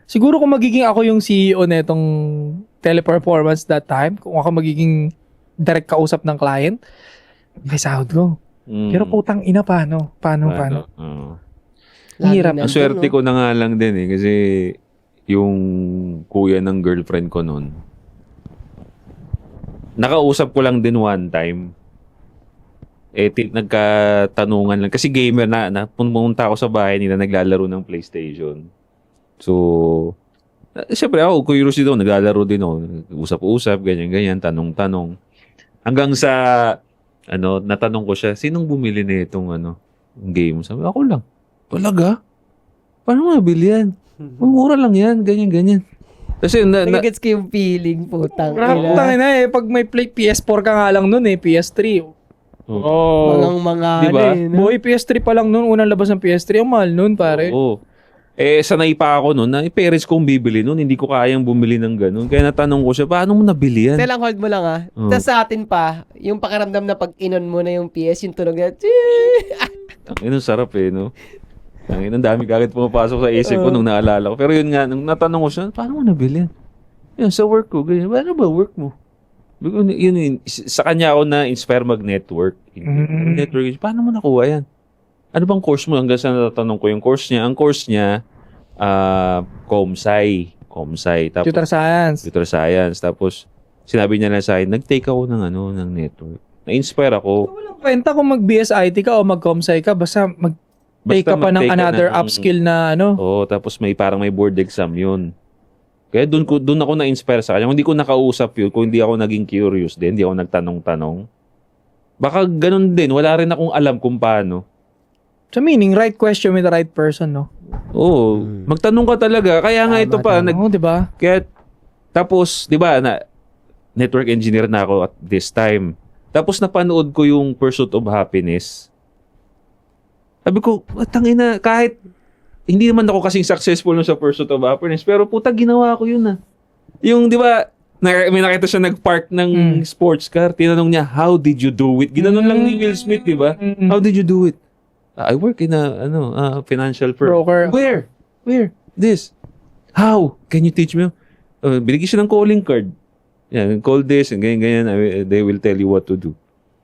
Siguro kung magiging ako yung CEO netong teleperformance that time, kung ako magiging direct kausap ng client, May sahod ko. Pero putang ina, paano? Oo. Hirap. Ang swerte ko na nga lang din eh. Kasi yung kuya ng girlfriend ko noon, nakausap ko lang din one time. Nagkatanungan lang. Kasi gamer na pumunta ako sa bahay nila, naglalaro ng PlayStation. So, siyempre ako, curious din ako, naglalaro din ako. Usap-usap, ganyan-ganyan, tanong-tanong. Hanggang sa, natanong ko siya, sinong bumili na itong game? Sabi, ako lang. Talaga? Paano mabili yan? Mura lang yan, ganyan-ganyan. Kasi Nagigets ko yung feeling, putang ina. Tangin na eh, pag may play PS4 ka nga lang nun eh, PS3. Oh. Mga Diba? Boy, PS3 pa lang nun, unang labas ng PS3, ang mahal nun, pare. Oo. Sanay pa ako nun na parents kong bibili nun, hindi ko kayang bumili ng ganun. Kaya natanong ko siya, paano mo nabili yan? Lang, hold mo lang Tapos sa atin pa, yung pakiramdam na pag inon mo na yung PS, yung tunog na, Ang sarap no? Ang dami kagad pumapasok sa isip ko nung naalala ko. Pero yun nga, nung natanong ko siya, paano mo nabili yan? Yun, sa work ko, ganyan. Paano ba work mo? Yun, sa kanya ako na-inspire mag-network. Network, paano mo nakuha yan? Ano bang course mo? Hanggang sa natatanong ko yung course niya. Ang course niya, Comsci. Tapos, Computer Science. Tapos, sinabi niya lang sa akin, nag-take ako ng network. Na-inspire ako. Walang kwenta kung mag-BSIT ka o mag-Comsci ka, basta mag-take ka pa ng another upskill na Oo, tapos parang may board exam yun. Kaya doon ako na-inspire sa kanya. Kung hindi ko nakausap yun, kung hindi ako naging curious din, hindi ako nagtanong-tanong, baka ganun din. Wala rin akong alam kung paano. So meaning, right question with the right person, no? Oo. Magtanong ka talaga. Kaya nga ito pa. Oo, diba? Kaya, tapos, di ba, network engineer na ako at this time. Tapos napanood ko yung Pursuit of Happiness. Sabi ko, tangina, kahit hindi naman ako kasing successful sa Pursuit of Happiness, pero puta, ginawa ko yun Yung, di ba, may nakita siya nag-park ng sports car. Tinanong niya, how did you do it? Ginanon lang ni Will Smith, di ba? How did you do it? I work in a financial firm. Broker. Where? This. How? Can you teach me? Binigyan siya ng calling card. Yan, call this and ganyan. They will tell you what to do.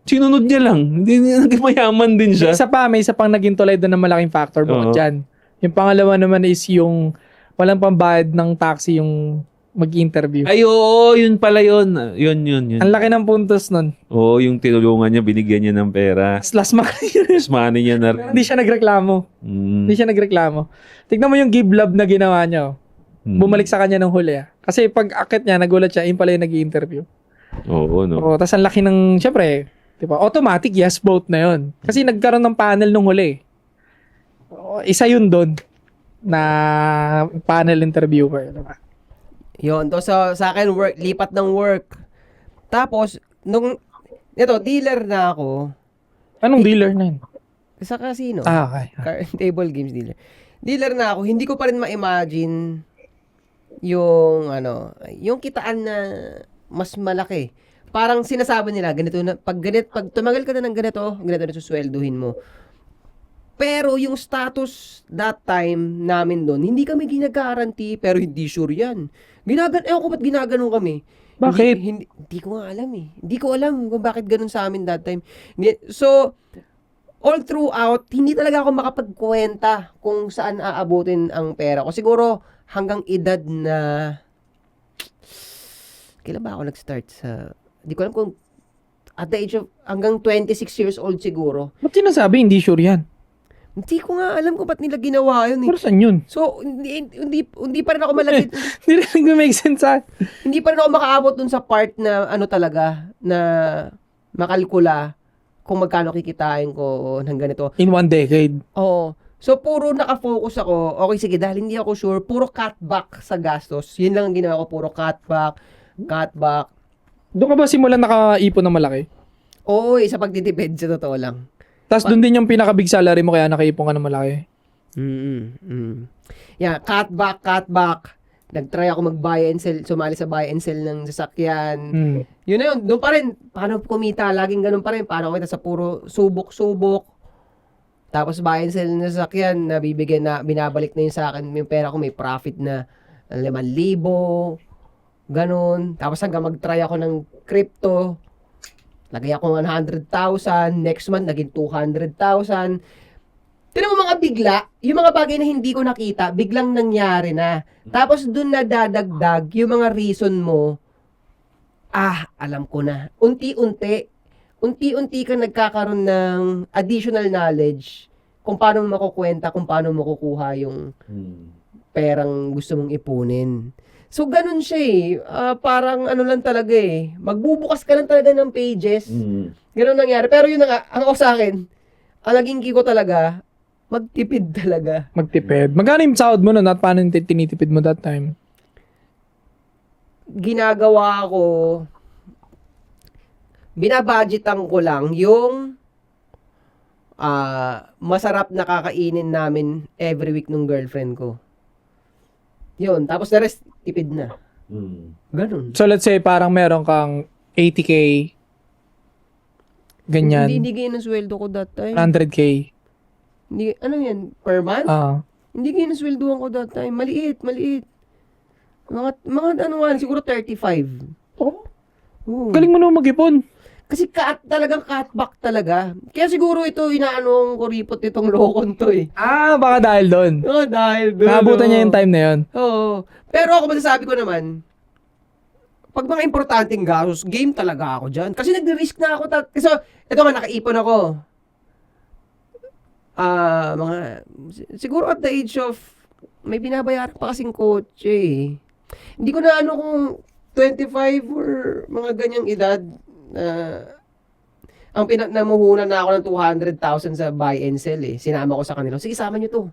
Sinunod niya lang. Hindi mayaman din siya. May isa pang naging tulay doon ng malaking factor bukod dyan. Yung pangalawa naman is yung walang pambayad ng taxi yung mag-interview. Ay, oo, yun pala yun. Yun. Ang laki ng puntos nun. Oo, yung tinulungan niya, binigyan niya ng pera. Last money niya na rin. Hindi siya nagreklamo. Tignan mo yung give love na ginawa niya. Bumalik sa kanya ng huli. Kasi pag akit niya, nagulat siya, yun pala yung nag-i-interview. Oo, no. Tapos ang laki ng, syempre, diba, automatic yes vote na yun. Kasi nagkaroon ng panel nung huli. Isa yun doon na panel interviewer. Diba? Yun. So, sa akin, lipat ng work. Tapos, dealer na ako. Anong dealer na yun? Sa casino. Okay. Table games dealer. Dealer na ako, hindi ko pa rin ma-imagine yung kitaan na mas malaki. Parang sinasabi nila, ganito na, pag tumagal ka na ng ganito na suswelduhin mo. Pero yung status that time namin doon, hindi kami ginaguarantee, pero hindi sure yan. Ewan ko ba't ginaganon kami. Bakit? Hindi ko nga alam Hindi ko alam kung bakit ganun sa amin that time. So, all throughout, hindi talaga ako makapagkwenta kung saan aabutin ang pera ko. Siguro, hanggang edad na... Kailan ba ako nag-start sa... Hindi ko alam kung... At the age of... Hanggang 26 years old siguro. Ba't sinasabi hindi sure yan? Hindi ko nga alam kung ba't nila ginawa yun. Pero saan yun? So, hindi pa rin ako malapit. Hindi rin make sense Hindi pa rin ako makaabot dun sa part na talaga, na makalkula kung magkano kikitain ko ng ganito. In 1 decade. Oo. So, puro nakafocus ako. Okay, sige, dahil hindi ako sure, puro cutback sa gastos. Yun lang ang ginawa ko, puro cutback. Doon ka ba simulan nakaipon ng malaki? Oo, sa pagtitipid, sa totoo lang. Tapos doon din yung pinaka-big salary mo kaya nakaipon ka ng malaki. Yeah, cutback. Nag-try ako mag-buy and sell, sumali sa buy and sell ng sasakyan. Yun na yun, doon pa rin. Paano kumita? Laging ganun pa rin. Paano kumita sa puro subok-subok. Tapos buy and sell ng sasakyan, binabalik na yun sa akin. Yung pera ko may profit na 5,000. Ganun. Tapos hanggang mag-try ako ng crypto. Lagay ako 100,000, next month naging 200,000. Tinan mo mga bigla, yung mga bagay na hindi ko nakita, biglang nangyari na. Tapos dun na dadagdag yung mga reason mo, alam ko na. Unti-unti ka nagkakaroon ng additional knowledge kung paano mo makukwenta, kung paano mo kukuha yung perang gusto mong ipunin. So, ganun siya eh. Parang ano lang talaga eh. Magbubukas ka lang talaga ng pages. Ganun nangyari. Pero yun na nga, ang sa akin, ang naging key ko talaga, magtipid talaga. Magtipid. Magkano yung sahod mo nun at paano yung tinitipid mo that time? Ginagawa ko, binabudgetan ko lang yung masarap na kakainin namin every week nung girlfriend ko. Yun. Tapos the rest, tipid na. Ganun. So let's say parang meron kang 80K, ganyan, Hindi ganyan ang sweldo ko that time. 100K. Hindi, ano yan? Per month? Hindi ganyan ang sweldoan ko that time. Maliit. Mga ano nga, siguro 35. Oh, Oo. galing mo naman mag-ipon. Kasi talagang cutback talaga. Kaya siguro ito, inaanong kuripot itong lokon to eh. Baka dahil doon. Dahil doon. Naabutan niya yung time na yun. Oo. Pero ako masasabi ko naman, pag mga importanteng gastos, game talaga ako dyan. Kasi nag-risk na ako. Kasi ito nga, nakaipon ako. Siguro at the age of, may binabayaran pa kasing kotse eh. Hindi ko na ano kung 25 or mga ganyang edad ang namuhunan na ako ng 200,000 sa buy and sell eh. Sinama ko sa kanila. Sige, sama nyo to.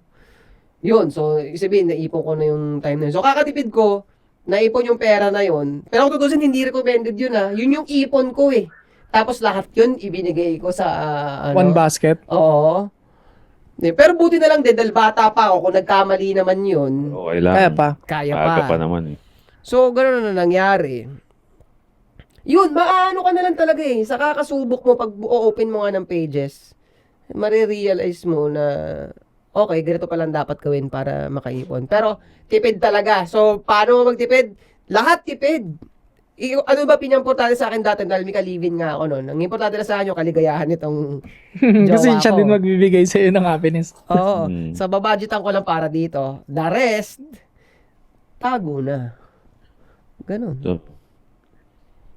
Yun. So, sabihin, naipon ko na yung time na yun. So, kakatipid ko, naipon yung pera na yun. Pero kung tutusin, hindi recommended yun ha. Yun yung ipon ko eh. Tapos lahat yun, ibinigay ko sa One basket. Oo. Pero buti na lang din, dahil bata pa ako, kung nagkamali naman yun, Okay lang. Kaya pa. kaya Aga pa naman eh. So, gano'n na nangyari. Yun, maano ka na lang talaga eh. Sa kakasubok mo, pag open mo nga ng pages, marirealize mo na, okay, ganito palang dapat gawin para makaipon. Pero, tipid talaga. So, paano mo magtipid? Lahat tipid. Ano ba pinamportante sa akin dati dahil may kalivin nga ako noon. Ang importante na sa akin yung kaligayahan nitong Kasi jowa siya ko. din magbibigay sa'yo ng happiness. Oo. So, babudgetan ko lang para dito. The rest, tago na. Ganon. So,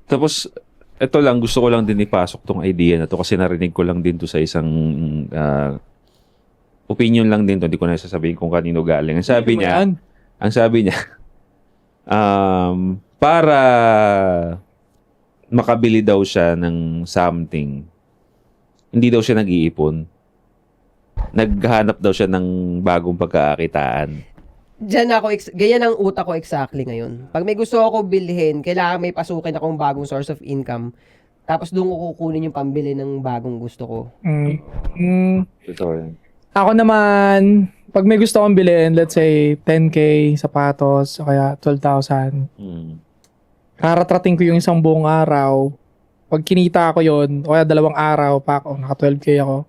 tapos, ito lang, gusto ko lang din ipasok tong idea na to kasi narinig ko lang din to sa isang opinion lang din to. Hindi ko na sasabihin kung kanino galing. Ang sabi niya, para makabili daw siya ng something, hindi daw siya nag-iipon. Naghahanap daw siya ng bagong pagkakakitaan. Ganyan ang utak ko exactly ngayon. Pag may gusto ako bilhin, kailangan may pasukin akong bagong source of income. Tapos doon ko kukunin yung pambili ng bagong gusto ko. Totoo yan. Ako naman, pag may gusto akong bilhin, let's say 10K sapatos, o kaya 12,000. Raratrating ko yung isang buong araw. Pag kinita ko yon o kaya 2 araw pa ako, naka 12K ako.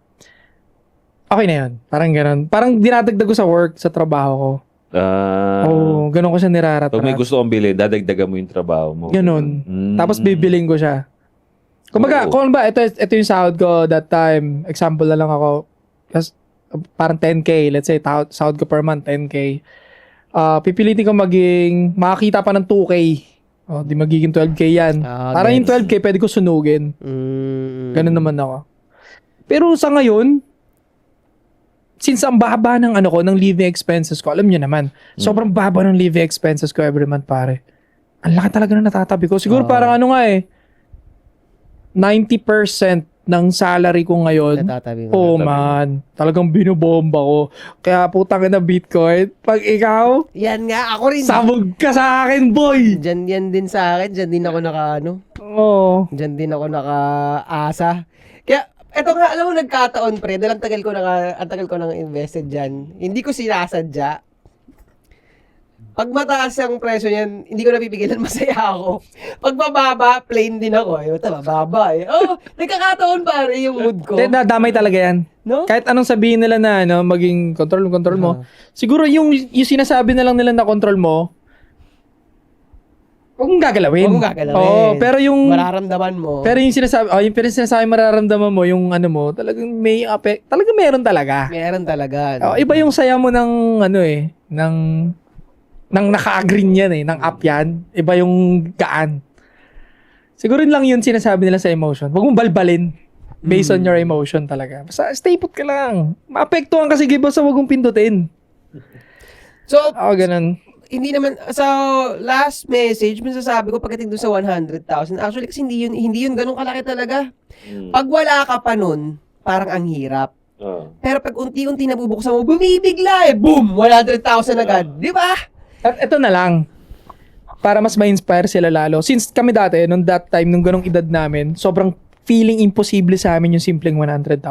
Okay na yun. Parang ganun. Parang dinadagdag ko sa work, sa trabaho ko. Ganun ko siya niraratrat. Pag may gusto kong bilhin, dadagdagan mo yung trabaho mo. Ganun. Tapos bibiling ko siya. Kumbaga, kung ba, ito yung sahod ko that time. Example na lang ako. Parang 10K. Let's say, sahod ko per month, 10K. Pipilitin ko makakita pa ng 2K. Di magiging 12K yan. Parang yung 12K, pwede ko sunugin. Ganun naman ako. Pero sa ngayon, since ang baba ng ng living expenses ko, alam niyo naman, sobrang baba ng living expenses ko every month, pare. Ang laki talaga na natatabi ko. Siguro parang 90% ng salary ko ngayon. Natatabi mo. Man. Talagang binubomba ko. Kaya putang ina Bitcoin. Pag ikaw, Yan nga, ako rin. sabog ka sa akin, boy! Yan din sa akin. Diyan din ako Diyan din ako nakaasa. Kaya, eto nga, alam mo, nagkataon, pre. Dahil ang tagal ko nang invested dyan. Hindi ko sinasadya. Pag mataas ang presyo niyan, hindi ko napipigilan, masaya ako. Pag mababa, plain din ako. Mababa eh. Nagkakataon pare yung mood ko. Damay talaga yan. No? Kahit anong sabihin nila na maging control mo. Siguro yung sinasabi na lang nila na control mo, Huwag mong gagalawin. Huwag mong gagalawin. Oo, pero yung mararamdaman mo. pero yung sinasabi mararamdaman mo, yung ano mo, talagang may talagang meron talaga. Meron talaga. No? Iba yung saya mo ng ng naka-agree yan ng app yan. Iba yung gaan. Siguro lang yun sinasabi nila sa emotion. Huwag mong balbalin based on your emotion talaga. Basta stay put ka lang. Maapektuhan kasi basta huwag mong pindutin. So, Ganun. hindi naman, sa last message, masasabi ko pagdating doon sa 100,000, actually kasi hindi yun ganun kalaki talaga. Pag wala ka pa nun, parang ang hirap. Pero pag unti-unti nabubuksan mo, bumibigla boom! 100,000 agad. Di ba? At ito na lang. Para mas ma-inspire sila lalo. Since kami dati, nung that time, nung ganong edad namin, sobrang feeling imposible sa amin yung simpleng 100,000.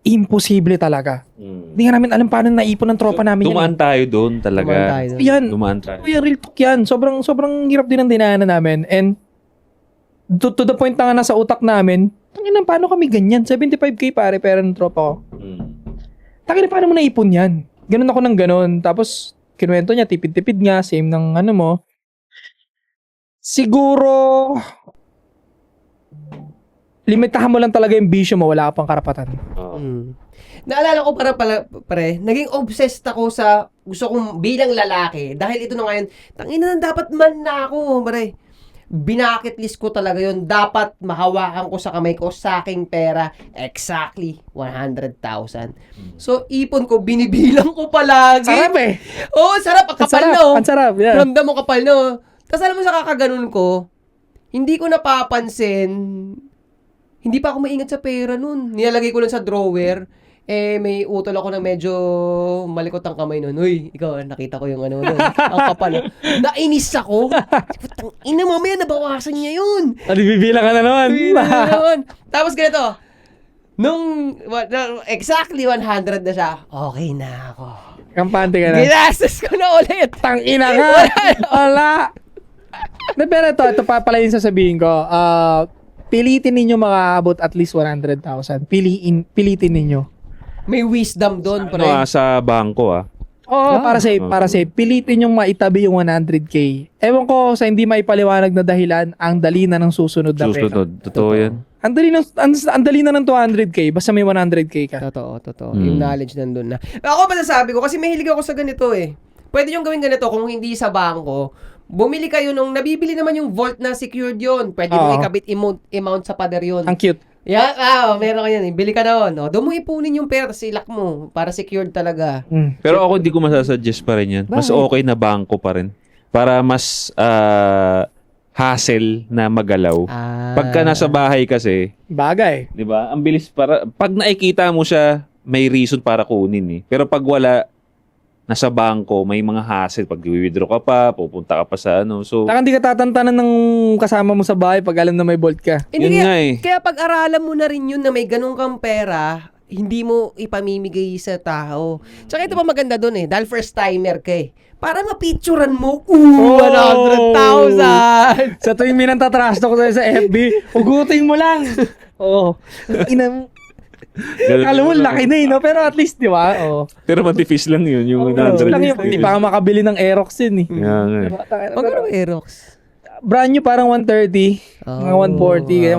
Imposible talaga. Hindi nga namin alam paano naipon ng tropa namin Dumaan tayo doon talaga. Yan. Dumaan tayo. Yan, real talk yan. Sobrang hirap din ang dinaanan namin. And to the point na nga nasa utak namin, tangina, paano kami ganyan? 75k pare, pera ng tropa ko. Tangina, paano mo naipon yan? Ganun ako ng ganun. Tapos, kinuwento niya, tipid-tipid nga, same ng ano mo. Siguro, limitahan mo lang talaga yung bisyo mo, wala ka pang karapatan. Naalala ko pare, naging obsessed ako sa gusto kong bilang lalaki. Dahil ito na ngayon, tangina na dapat man na ako, pare. Binakit list ko talaga yon. Dapat mahawakan ko sa kamay ko sa aking pera exactly 100,000. So, ipon ko, binibilang ko palagi. Sarap eh. Oo, sarap. Ang kapal no. Ang sarap, yeah. Ramdam mo kapal no. Tapos alam mo sa kakaganon ko, hindi ko napapansin, hindi pa ako maingat sa pera nun. Nilalagay ko lang sa drawer. May utol ako na medyo malikot ang kamay nun. Uy, ikaw, nakita ko yung ano nun. Ang kapal. Nainis ako. Putang ina, mamaya nabawasan niya yun. Bibilang ka na naman. Tapos ganito, exactly 100 na siya, okay na ako. Kampante ka na. Ginastos ko na ulit. Tangina ka. Wala. Pero ito pala yung sasabihin ko. Pilitin ninyo makaabot at least 100,000. Pilitin ninyo. May wisdom doon, pre. Sa bangko Oo, para safe. Pilitin yung maitabi yung 100k. Ewan ko sa hindi maipaliwanag na dahilan, ang dali na ng susunod na pera. Totoo yan. Ang dali na ng 200k, basta may 100k ka. Totoo. Yung knowledge nandun na. Ako masasabi ko, kasi mahilig ako sa ganito eh. Pwede yung gawin ganito kung hindi sa bangko. Bumili kayo nung, nabibili naman yung vault na secured yun. Pwede mo ikabit amount sa pader yun. Ang cute. Meron ka yan. Bili ka na yun. Doon mo ipunin yung pera, tapos ilak mo para secured talaga. Pero ako hindi ko masasuggest pa rin yan. Mas okay na bangko pa rin. Para mas hassle na magalaw. Pagka nasa bahay kasi, bagay. 'di ba? Ang bilis pag nakikita mo siya, may reason para kunin eh. Pero pag wala, nasa bangko, may mga hassle. Pag i-withdraw ka pa, pupunta ka pa sa ano. So, Taka hindi ka tatantanan ng kasama mo sa bahay pag alam na may vault ka. yun nga eh. Kaya pag-aralan mo na rin yun na may ganun kang pera, hindi mo ipamimigay sa tao. Tsaka ito pa maganda doon eh, dahil first timer ka eh. Para mapicturan mo, 100,000! Sa tuwing may nantatrash ko sa FB, ugutin mo lang. Oo. Kala mo laki na no? Pero at least, di ba? Pero mantifis lang yun, yung 100. Hindi pa ka makabili ng Aerox yun eh. Magkano ba Aerox? Brand new parang 130, mga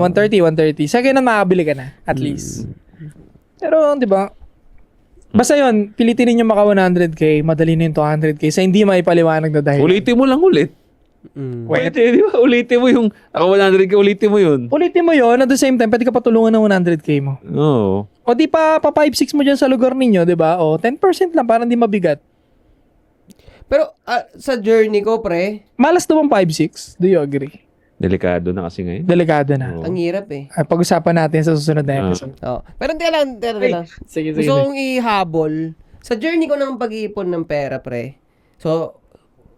140, 130. Second hand makabili ka na, at least. Pero, di ba? Basta yun, pilitin ninyo maka 100k, madali na yung 200k sa hindi maipaliwanag na dahil. Ulitin mo lang ulit. Pwede, di ba? Ulitin mo yung, ako 100k, ulitin mo yun. Ulitin mo yun, at the same time, pwede ka patulungan ng 100k mo. Oo. O di pa 5-6 mo dyan sa lugar ninyo, di ba? O 10% lang, parang di mabigat. Pero sa journey ko, pre, Malas naman 5-6, do you agree? Delikado na kasi ngayon. Delikado na. ang hirap eh. Pag-usapan natin sa susunod na episode. Pero teka lang. Sige. Gusto kong ihabol. Sa journey ko ng pag-iipon ng pera, pre. So,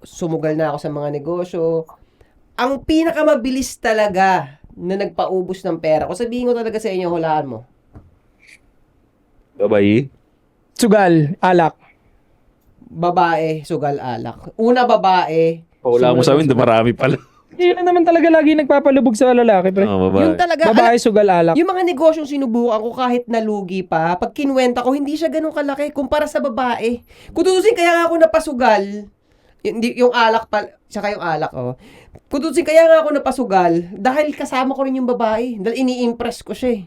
sumugal na ako sa mga negosyo. Ang pinakamabilis talaga na nagpaubos ng pera, kung sabihin ko talaga sa inyo, hulaan mo. Babae? Sugal, alak. Babae, sugal, alak. Una babae. Paula mo sa amin, marami pala. Yun na naman talaga lagi nagpapalubog sa lalaki, pre. Babae. Yun talaga. Babae, sugal, alak. Yung mga negosyong sinubukan ko kahit nalugi pa, pag kinuwenta ko, hindi siya ganun kalaki kumpara sa babae. Kung tutusin, kaya nga ako napasugal, yung alak pa, saka yung alak, Kutusin, kaya nga ako napasugal dahil kasama ko rin yung babae. Dahil ini-impress ko siya eh.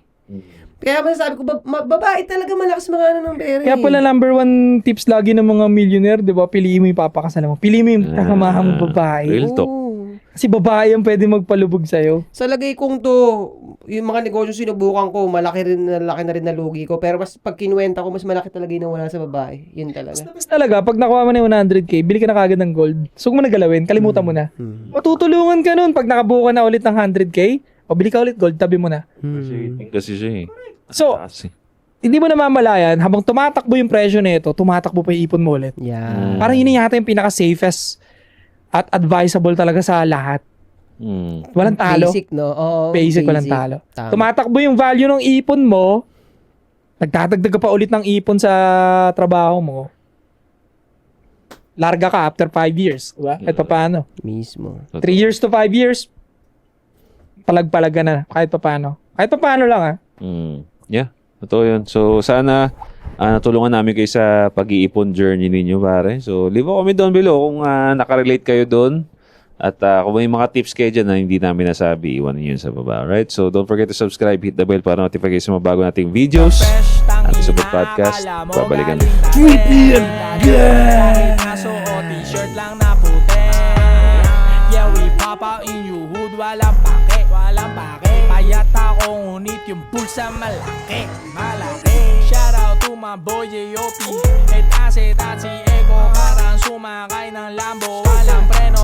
Kaya masasabi ko, babae talaga malakas mga ano ng pera. Kaya pala number one tips lagi ng mga millionaire, di ba? Piliin mo yung papakasal mo. Piliin mo yung kasamahan mo babae. Real talk. Kasi babae ang pwede magpalubog sa'yo. Sa lagay kong to, yung mga negosyo sinubukan ko, malaki na rin na lugi ko. Pero mas pag kinuwenta ko, mas malaki talaga yung nawala sa babae. Yun talaga. Tapos talaga, pag nakuha mo na yung 100k, bili ka na kagad ng gold. So kung mo nagalawin, kalimutan mo na. Matutulungan ka nun. Pag nakabuo ka na ulit ng 100k, o bili ka ulit gold, tabi mo na. Kasi siya eh. So, hindi mo namamalayan, habang tumatakbo yung presyo nito, tumatakbo pa yung ipon mo ulit. Yeah. Parang yun yata yung pinaka-safest at advisable talaga sa lahat. Walang talo. Basic, no? Oo, Basic, walang talo. Tama. Tumatakbo yung value ng ipon mo, nagtatagdag ka pa ulit ng ipon sa trabaho mo, larga ka after 5 years. Diba? Kahit pa paano. Mismo. 3 years to 5 years, palag-palaga na. Kahit pa paano. Kahit pa paano lang Yeah, totoo yun. So, sana natulungan namin kayo sa pag-iipon journey ninyo, pare. So, leave a comment down below kung nakarelate kayo doon. At kung may mga tips kayo dyan na hindi namin nasabi, iwan niyo yun sa baba. Alright? So, don't forget to subscribe, hit the bell para notify kayo sa mga bago nating videos. At sa podcast, babalikan. Aso o t-shirt lang na puti. Yeah, we pop out in your hood. Walang pake, walang pake. Payat ako ngunit yung pulsa malaki, malaki. Shout out to my boy J.O.P. Et Aset at si Ego. Parang sumakay ng Lambo, walang preno.